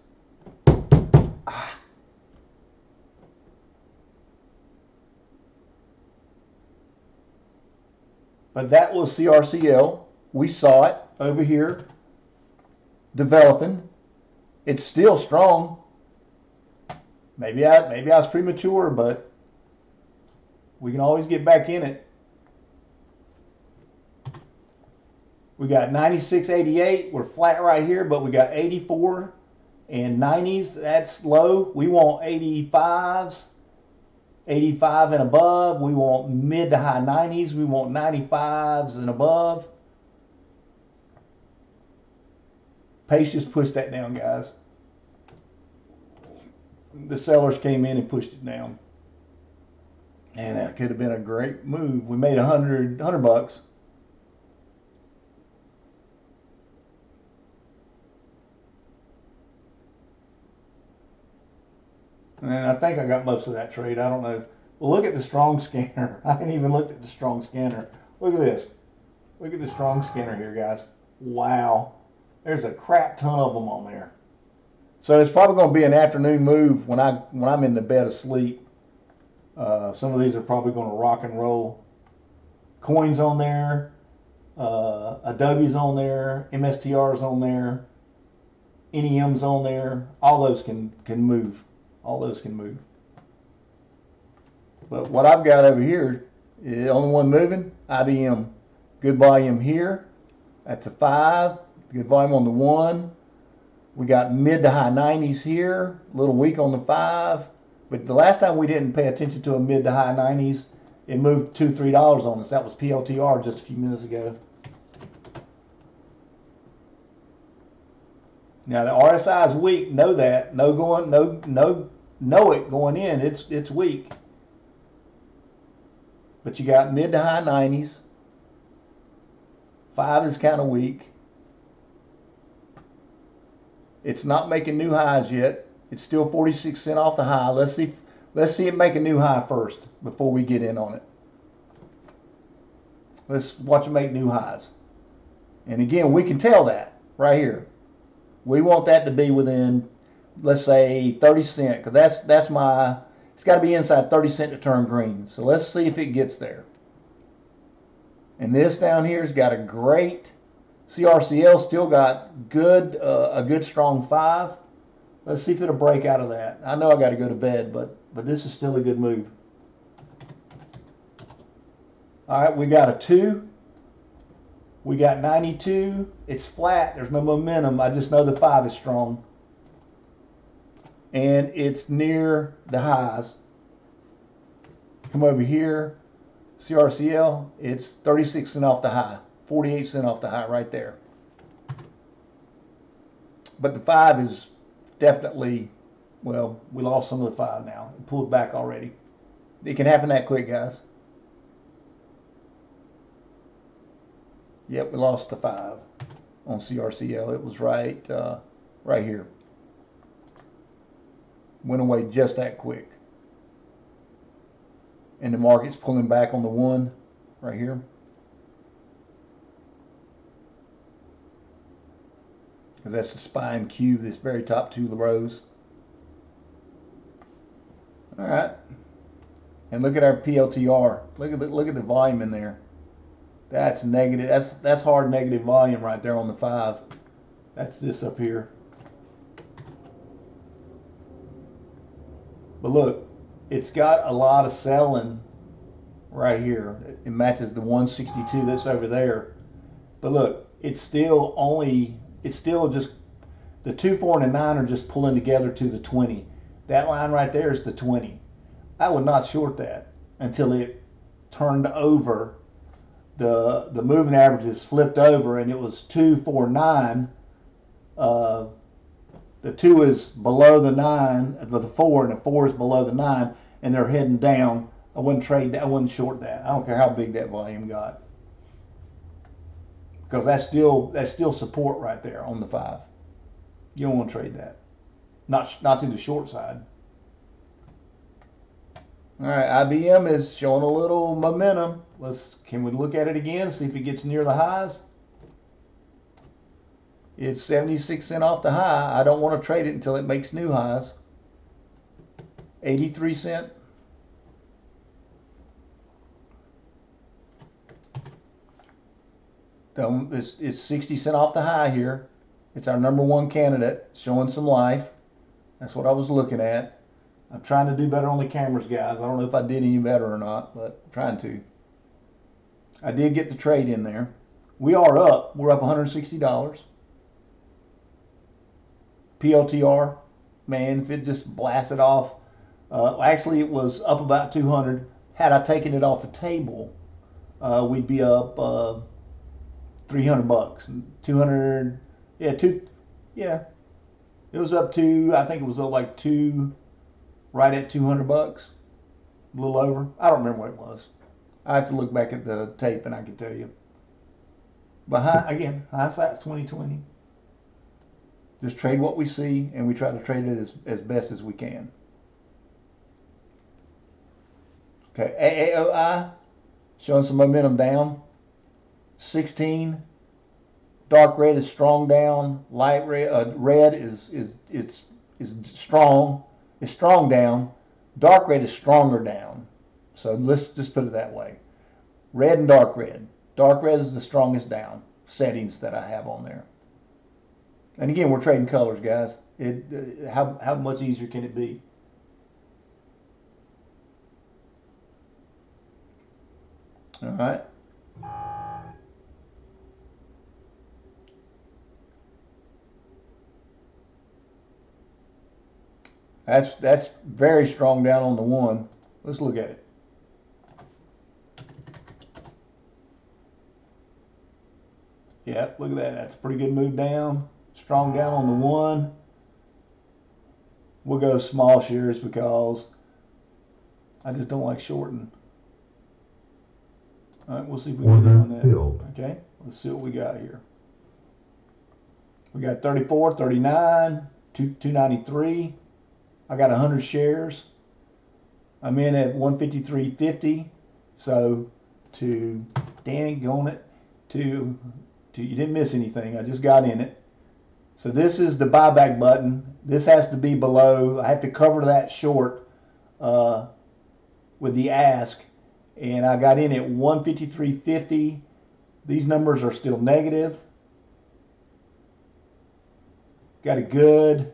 [SPEAKER 1] But that was CRCL. We saw it over here developing. It's still strong. Maybe I was premature, but we can always get back in it. We got 96.88. We're flat right here, but we got 84 and 90s. That's low. We want 85s, 85 and above. We want mid to high 90s. We want 95s and above. Pace just pushed that down, guys. The sellers came in and pushed it down. And that could have been a great move. We made $100 bucks. And I think I got most of that trade. I don't know. Well, look at the strong scanner. I haven't even looked at the strong scanner. Look at this. Look at the strong scanner here, guys. Wow. There's a crap ton of them on there. So it's probably going to be an afternoon move when I'm in the bed asleep. Some of these are probably going to rock and roll. Coins on there, Adobe's on there, MSTR's on there, NEM's on there. All those can move. All those can move. But what I've got over here is the only one moving, IBM. Good volume here. That's a 5. Good volume on the 1. We got mid to high 90s here. A little weak on the 5. But the last time we didn't pay attention to a mid to high 90s, it moved $2, $3 on us. That was PLTR just a few minutes ago. Now the RSI is weak. Know that. Know it going in. It's weak. But you got mid to high 90s. 5 is kind of weak. It's not making new highs yet. It's still 46 cents off the high. Let's see it make a new high first before we get in on it. Let's watch it make new highs. And again, we can tell that right here. We want that to be within, let's say, 30 cents, because that's my, it's got to be inside 30 cents to turn green. So let's see if it gets there. And this down here has got a great CRCL, still got a good strong 5. Let's see if it'll break out of that. I know I got to go to bed, but this is still a good move. All right, we got a 2. We got 92. It's flat. There's no momentum. I just know the 5 is strong. And it's near the highs. Come over here. CRCL, it's 36 cents off the high. 48 cents off the high right there. But the 5 is definitely, well, we lost some of the 5 now. It pulled back already. It can happen that quick, guys. Yep, we lost the 5 on CRCL. It was right here. Went away just that quick. And the market's pulling back on the 1 right here. Because that's the spine cube, this very top 2 rows. All right. And look at our PLTR. Look at the volume in there. That's negative. That's hard negative volume right there on the 5. That's this up here. But look, it's got a lot of selling right here. It matches the 162 that's over there. But look, it's still just the 2, 4, and the 9 are just pulling together to the 20. That line right there is the 20. I would not short that until it turned over. The moving averages flipped over and it was 2, 4, 9. The 2 is below the 9, the 4, and the 4 is below the 9, and they're heading down. I wouldn't trade that. I wouldn't short that. I don't care how big that volume got, because that's still support right there on the 5. You don't want to trade that. Not to the short side. All right, IBM is showing a little momentum. Can we look at it again? See if it gets near the highs. It's 76 cents off the high. I don't want to trade it until it makes new highs. 83 cents. It's 60 cents off the high here. It's our number 1 candidate, showing some life. That's what I was looking at. I'm trying to do better on the cameras, guys. I don't know if I did any better or not, but I'm trying to. I did get the trade in there. We are up. We're up $160. PLTR, man, if it just blasted off. Actually, it was up about 200. Had I taken it off the table, we'd be up $300. 200, yeah. It was up to, I think it was up like right at $200, a little over. I don't remember what it was. I have to look back at the tape and I can tell you. But hindsight's 20/20. Just trade what we see, and we try to trade it as best as we can. Okay, AAOI showing some momentum down. 16. Dark red is strong down. Light red, red is strong. Is strong down. Dark red is stronger down. So let's just put it that way. Red and dark red. Dark red is the strongest down settings that I have on there. And again, we're trading colors, guys. How much easier can it be? All right. That's very strong down on the 1. Let's look at it. Yep, look at that. That's a pretty good move down. Strong down on the 1. We'll go small shares because I just don't like shorting. All right, we'll see if we can get on that.
[SPEAKER 2] Filled.
[SPEAKER 1] Okay, let's see what we got here. We got 34, 39, 293. I got 100 shares. I'm in at 153.50. So to dang on it, to you didn't miss anything. I just got in it. So this is the buyback button. This has to be below. I have to cover that short with the ask, and I got in at 153.50. These numbers are still negative. Got a good.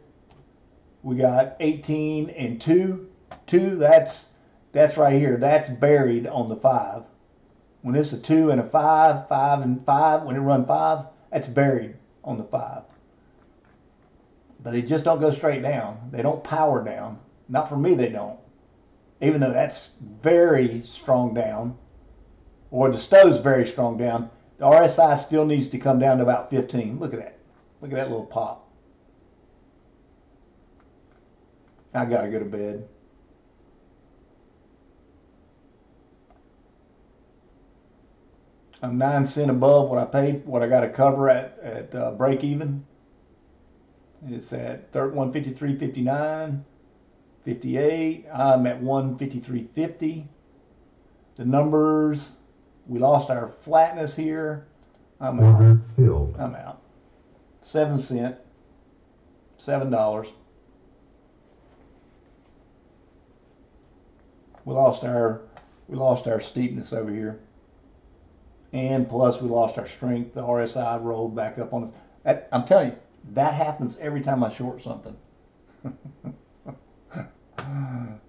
[SPEAKER 1] We got 18 and 2. 2, that's right here. That's buried on the 5. When it's a 2 and a 5, 5 and 5, when it run 5s, that's buried on the 5. But they just don't go straight down. They don't power down. Not for me, they don't. Even though that's very strong down, or the Stowe's very strong down, the RSI still needs to come down to about 15. Look at that. Look at that little pop. I gotta go to bed. I'm 9 cents above what I paid, what I got to cover at break even. It's at 153.59, 58. I'm at 153.50. The numbers, we lost our flatness here. I'm out.
[SPEAKER 2] Filled.
[SPEAKER 1] I'm out. 7 cents, $7. We lost our steepness over here. And plus we lost our strength. The RSI rolled back up on us. I'm telling you, that happens every time I short something.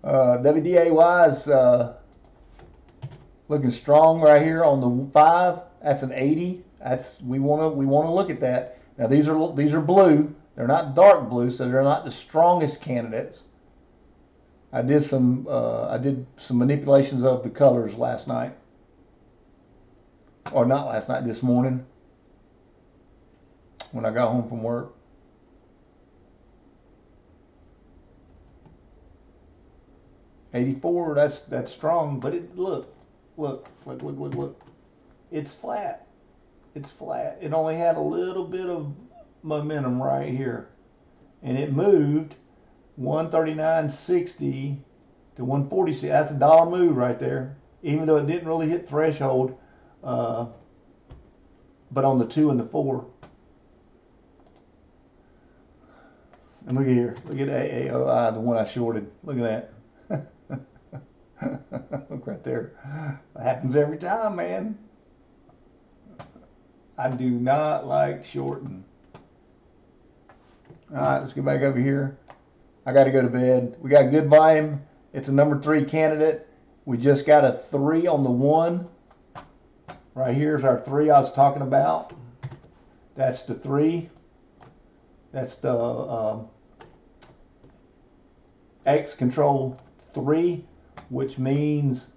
[SPEAKER 1] WDAY is looking strong right here on the 5. That's an 80. We want to look at that. Now these are blue. They're not dark blue, so they're not the strongest candidates. I did some manipulations of the colors last night, or not last night, this morning when I got home from work. $84. That's strong, but look. It's flat. It's flat. It only had a little bit of momentum right here, and it moved 139.60 to 146. That's a dollar move right there, even though it didn't really hit threshold, but on the 2 and the 4. And look at here. Look at AAOI, the one I shorted. Look at that. Look right there. That happens every time, man. I do not like shorting. All right, let's get back over here. I got to go to bed. We got good volume. It's a number 3 candidate. We just got a 3 on the 1. Right here's our 3 I was talking about. That's the 3. That's the X control 3, which means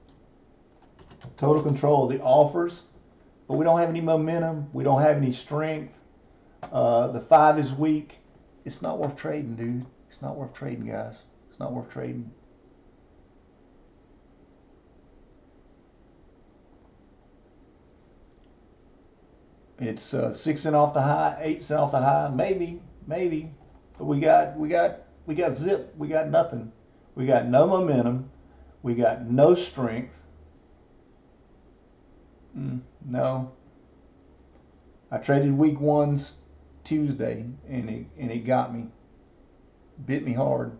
[SPEAKER 1] total control of the offers. But we don't have any momentum. We don't have any strength. The 5 is weak. It's not worth trading, dude. It's not worth trading, guys. It's not worth trading. It's 6 cents off the high, 8 cents off the high, maybe. But we got zip. We got nothing. We got no momentum. We got no strength. No. I traded week one's Tuesday, and it got me. Bit me hard.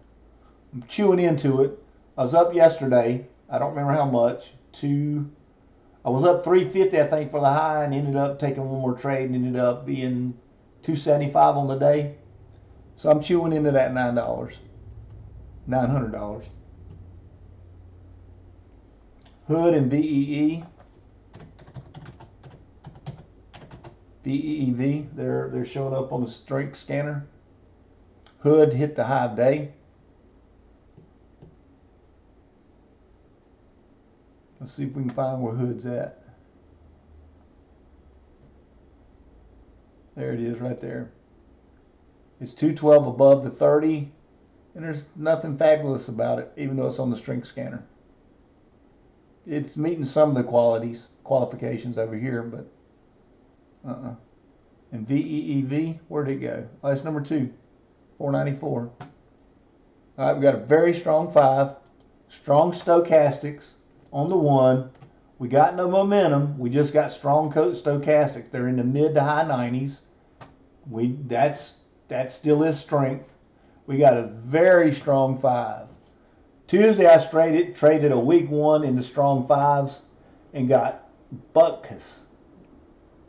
[SPEAKER 1] I'm chewing into it. I was up yesterday. I don't remember how much. I was up 350, I think, for the high, and ended up taking one more trade and ended up being 275 on the day. So I'm chewing into that $900. Hood and VEE. VEEV, they're showing up on the strength scanner. Hood hit the high of day. Let's see if we can find where Hood's at. There it is right there. It's 212 above the 30, and there's nothing fabulous about it, even though it's on the strength scanner. It's meeting some of the qualifications over here, but And VEEV, where'd it go? Oh, that's number 2, 494. All right, we got a very strong 5, strong stochastics on the 1. We got no momentum. We just got strong stochastics. They're in the mid to high 90s. That still is strength. We got a very strong 5. Tuesday I traded a week 1 into strong 5s and got butkus.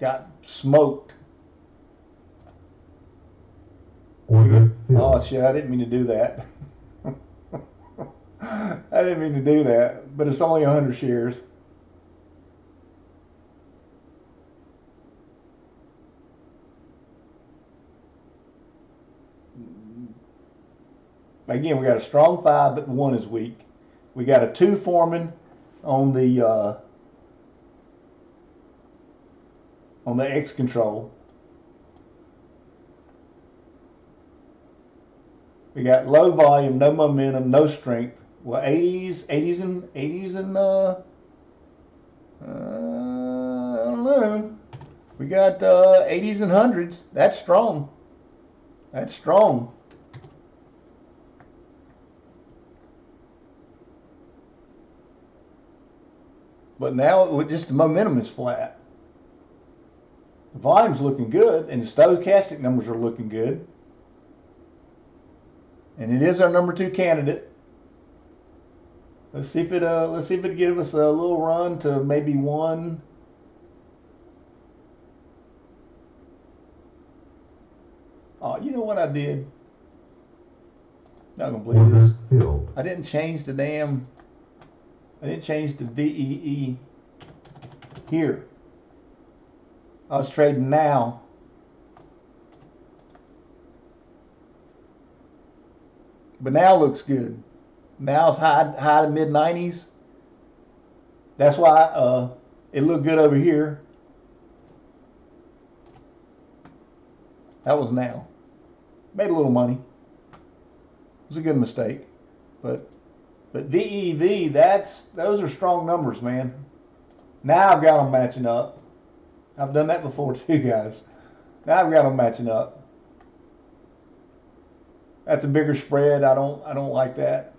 [SPEAKER 1] Got smoked. Oh shit, I didn't mean to do that. I didn't mean to do that, but it's only 100 shares. Again, we got a strong 5, but 1 is weak. We got a 2 forming on the X control. We got low volume, no momentum, no strength. Well, 80s and I don't know. We got 80s and 100s. That's strong. That's strong. But now just the momentum is flat. The volume's looking good, and the stochastic numbers are looking good. And it is our number 2 candidate. Let's see if it gives us a little run to maybe 1. Oh, you know what I did? Not gonna believe this. I didn't change the VEE here. I was trading now. But now looks good. Now it's high to mid 90s. That's why it looked good over here. That was now. Made a little money. It was a good mistake. But VEV, those are strong numbers, man. Now I've got them matching up. I've done that before too, guys. Now I've got them matching up. That's a bigger spread. I don't like that.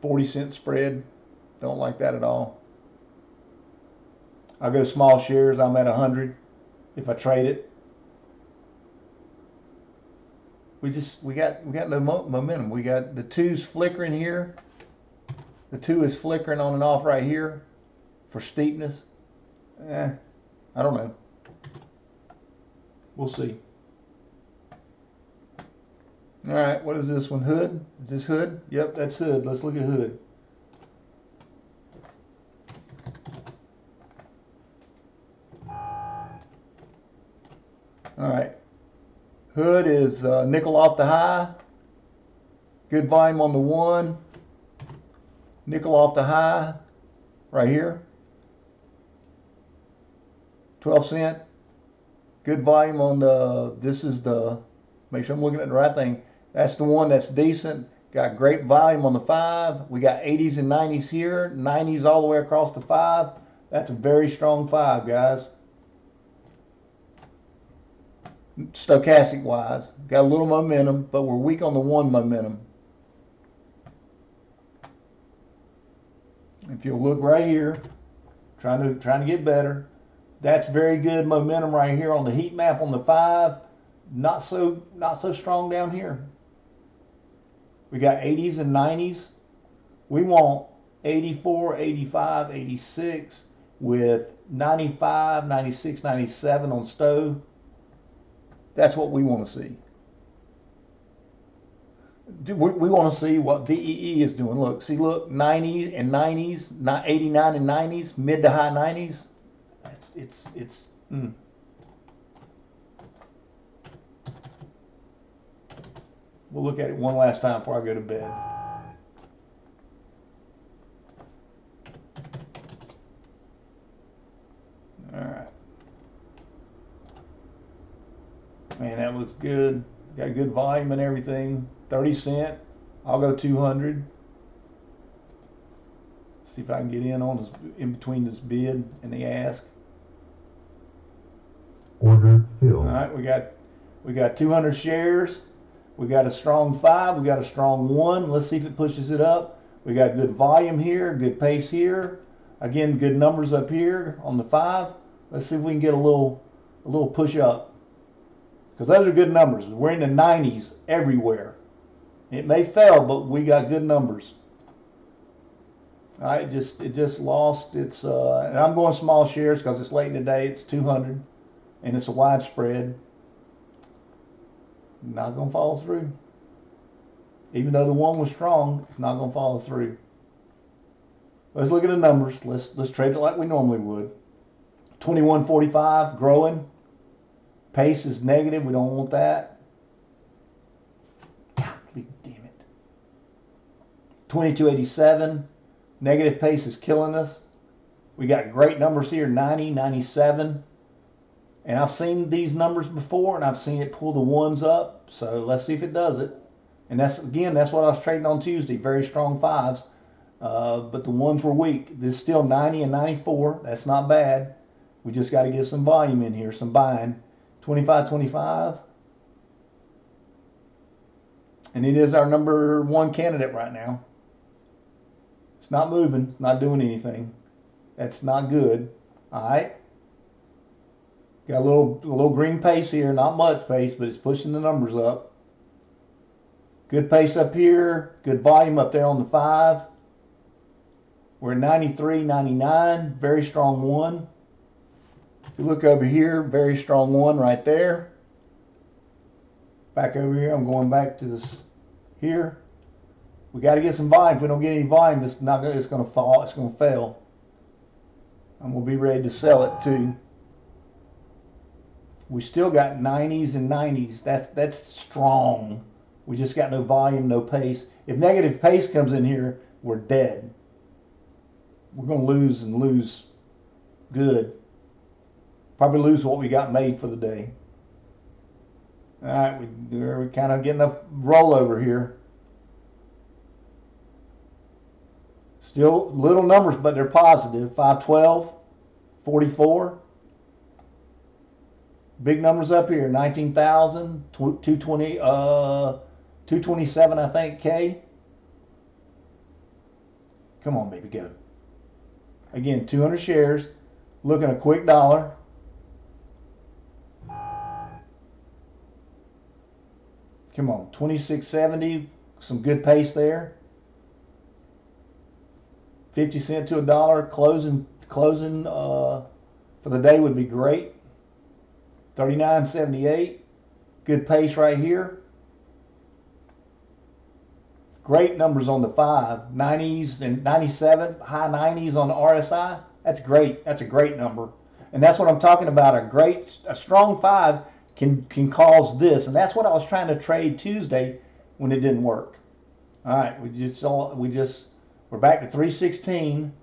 [SPEAKER 1] 40-cent spread. Don't like that at all. I'll go small shares. I'm at 100 if I trade it. We got no momentum. We got the 2's flickering here. The 2 is flickering on and off right here for steepness. I don't know. We'll see. All right, what is this one? Hood? Is this Hood? Yep, that's Hood. Let's look at Hood. All right. Hood is nickel off the high. Good volume on the 1. Nickel off the high right here. 12 cent. Good volume on make sure I'm looking at the right thing. That's the one that's decent. Got great volume on the 5. We got 80s and 90s here. 90s all the way across the 5. That's a very strong 5, guys. Stochastic wise. Got a little momentum, but we're weak on the 1 momentum. If you'll look right here, trying to get better. That's very good momentum right here on the heat map on the 5. Not so strong down here. We got 80s and 90s. We want 84, 85, 86 with 95, 96, 97 on stove. That's what we want to see. We want to see what VEE is doing. Look, see, look, 90 and 90s, 89 and 90s, mid to high 90s. It's. We'll look at it one last time before I go to bed. All right. Man, that looks good. Got good volume and everything. 30 cent. I'll go 200. See if I can get in on this, in between this bid and the ask.
[SPEAKER 2] Order filled.
[SPEAKER 1] All right, we got 200 shares. We got a strong 5. We got a strong 1. Let's see if it pushes it up. We got good volume here, good pace here. Again, good numbers up here on the 5. Let's see if we can get a little push up, because those are good numbers. We're in the 90s everywhere. It may fail, but we got good numbers. All right, it just lost its. And I'm going small shares because it's late in the day. It's 200, and it's a wide spread. Not gonna follow through. Even though the 1 was strong, it's not gonna follow through. Let's look at the numbers. Let's trade it like we normally would. 21.45 growing. Pace is negative. We don't want that. God damn it. 22.87. Negative pace is killing us. We got great numbers here. 90, 97. And I've seen these numbers before, and I've seen it pull the 1s up. So let's see if it does it. And that's what I was trading on Tuesday. Very strong 5s. But the 1s were weak. This is still 90 and 94. That's not bad. We just got to get some volume in here, some buying. 25.25. And it is our number 1 candidate right now. It's not moving, not doing anything. That's not good. All right. Got a little green pace here, not much pace, but it's pushing the numbers up. Good pace up here, good volume up there on the 5. We're at 93, 99, very strong 1. If you look over here, very strong 1 right there. Back over here, I'm going back to this here. We got to get some volume. If we don't get any volume, it's going to fall. It's going to fail. I'm going to be ready to sell it too. We still got 90s and 90s. That's strong. We just got no volume, no pace. If negative pace comes in here, we're dead. We're going to lose and lose good. Probably lose what we got made for the day. All right, we're kind of getting a rollover here. Still little numbers, but they're positive. 512, 44. Big numbers up here. 19,000, 220, 227, I think, K. Come on, baby, go. Again, 200 shares. Looking a quick dollar. Come on, 26.70. Some good pace there. 50 cents to $1. Closing for the day would be great. 39.78. Good pace right here. Great numbers on the 5. 90s and 97. High 90s on the RSI. That's great. That's a great number. And that's what I'm talking about. A strong 5 can cause this. And that's what I was trying to trade Tuesday when it didn't work. All right, we're back to 316.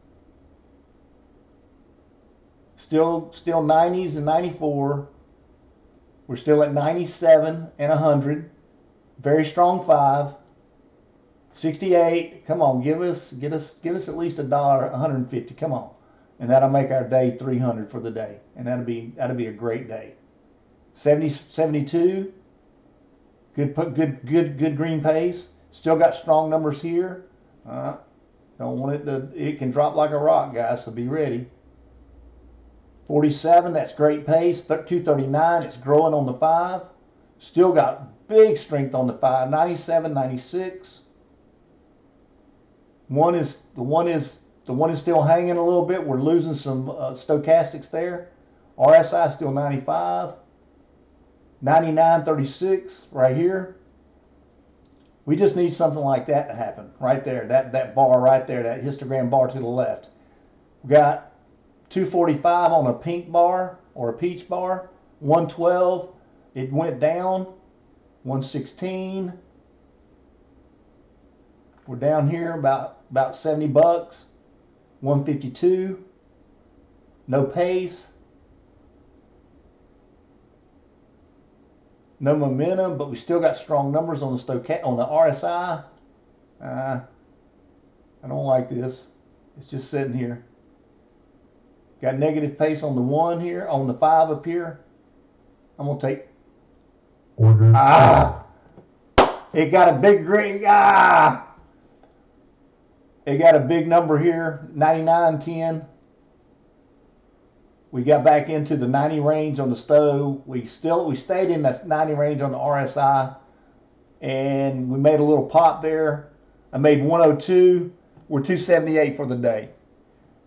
[SPEAKER 1] Still 90s and 94. We're still at 97 and 100. Very strong 5. 68. Come on, get us at least $1, 150. Come on, and that'll make our day 300 for the day, and that'll be a great day. 70, 72. Good green pace. Still got strong numbers here. Don't want it to, it can drop like a rock, guys, so be ready. 47, that's great pace. 239, it's growing on the 5. Still got big strength on the 5. 97, 96. The one is still hanging a little bit. We're losing some stochastics there. RSI still 95. 99, 36 right here. We just need something like that to happen right there. That bar right there, that histogram bar to the left. We got 245 on a pink bar or a peach bar. 112, it went down. 116. We're down here about 70 bucks. 152. No pace. No momentum, but we still got strong numbers on the on the RSI. I don't like this. It's just sitting here. Got negative pace on the 1 here, on the 5 up here. I'm gonna take.
[SPEAKER 2] Order.
[SPEAKER 1] It got a big green. It got a big number here. 99.10. We got back into the 90 range on the stove. We stayed in that 90 range on the RSI, and we made a little pop there. I made 102. We're 278 for the day.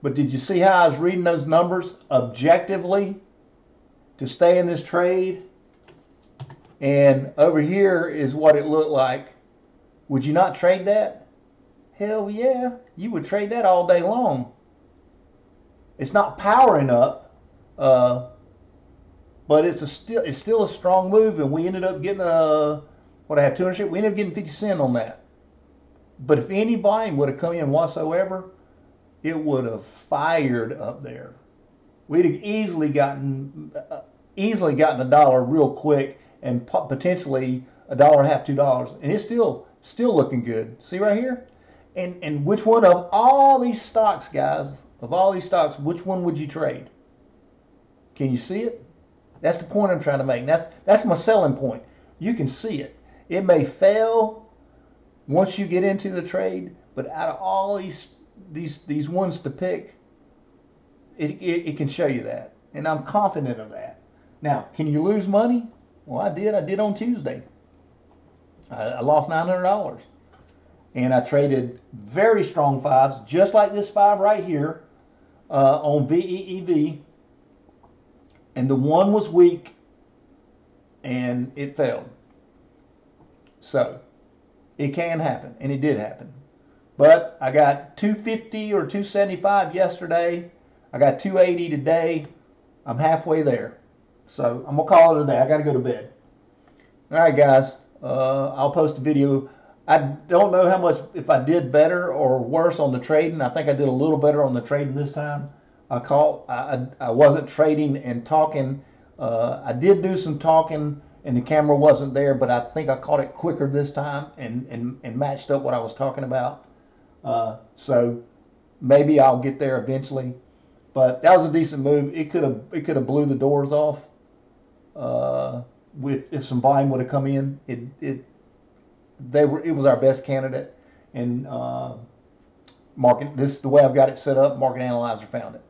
[SPEAKER 1] But did you see how I was reading those numbers objectively to stay in this trade? And over here is what it looked like. Would you not trade that? Hell yeah, you would trade that all day long. It's not powering up, but it's still a strong move, and we ended up getting what I had 200 shares. We ended up getting 50 cents on that. But if any volume would have come in whatsoever, it would have fired up there. We'd have easily gotten $1 real quick, and potentially $1.50, $2, and it's still looking good. See right here, and which one of all these stocks, guys? Of all these stocks, which one would you trade? Can you see it? That's the point I'm trying to make. That's my selling point. You can see it. It may fail once you get into the trade, but out of all these ones to pick, it can show you that, and I'm confident of that. Now, can you lose money? Well, I did on Tuesday. I lost $900, and I traded very strong 5s, just like this 5 right here, on VEEV, and the 1 was weak, and it failed. So it can happen, and it did happen. But I got 250 or 275 yesterday. I got 280 today. I'm halfway there. So I'm going to call it a day. I got to go to bed. All right, guys. I'll post a video. I don't know how much, if I did better or worse on the trading. I think I did a little better on the trading this time. I wasn't trading and talking. I did do some talking, and the camera wasn't there, but I think I caught it quicker this time and matched up what I was talking about. So maybe I'll get there eventually. But that was a decent move. It could have blew the doors off. If some volume would have come in, it was our best candidate, and this is the way I've got it set up. Market Analyzer found it.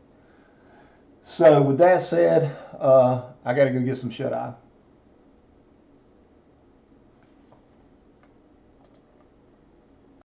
[SPEAKER 1] So with that said, I got to go get some shut eye.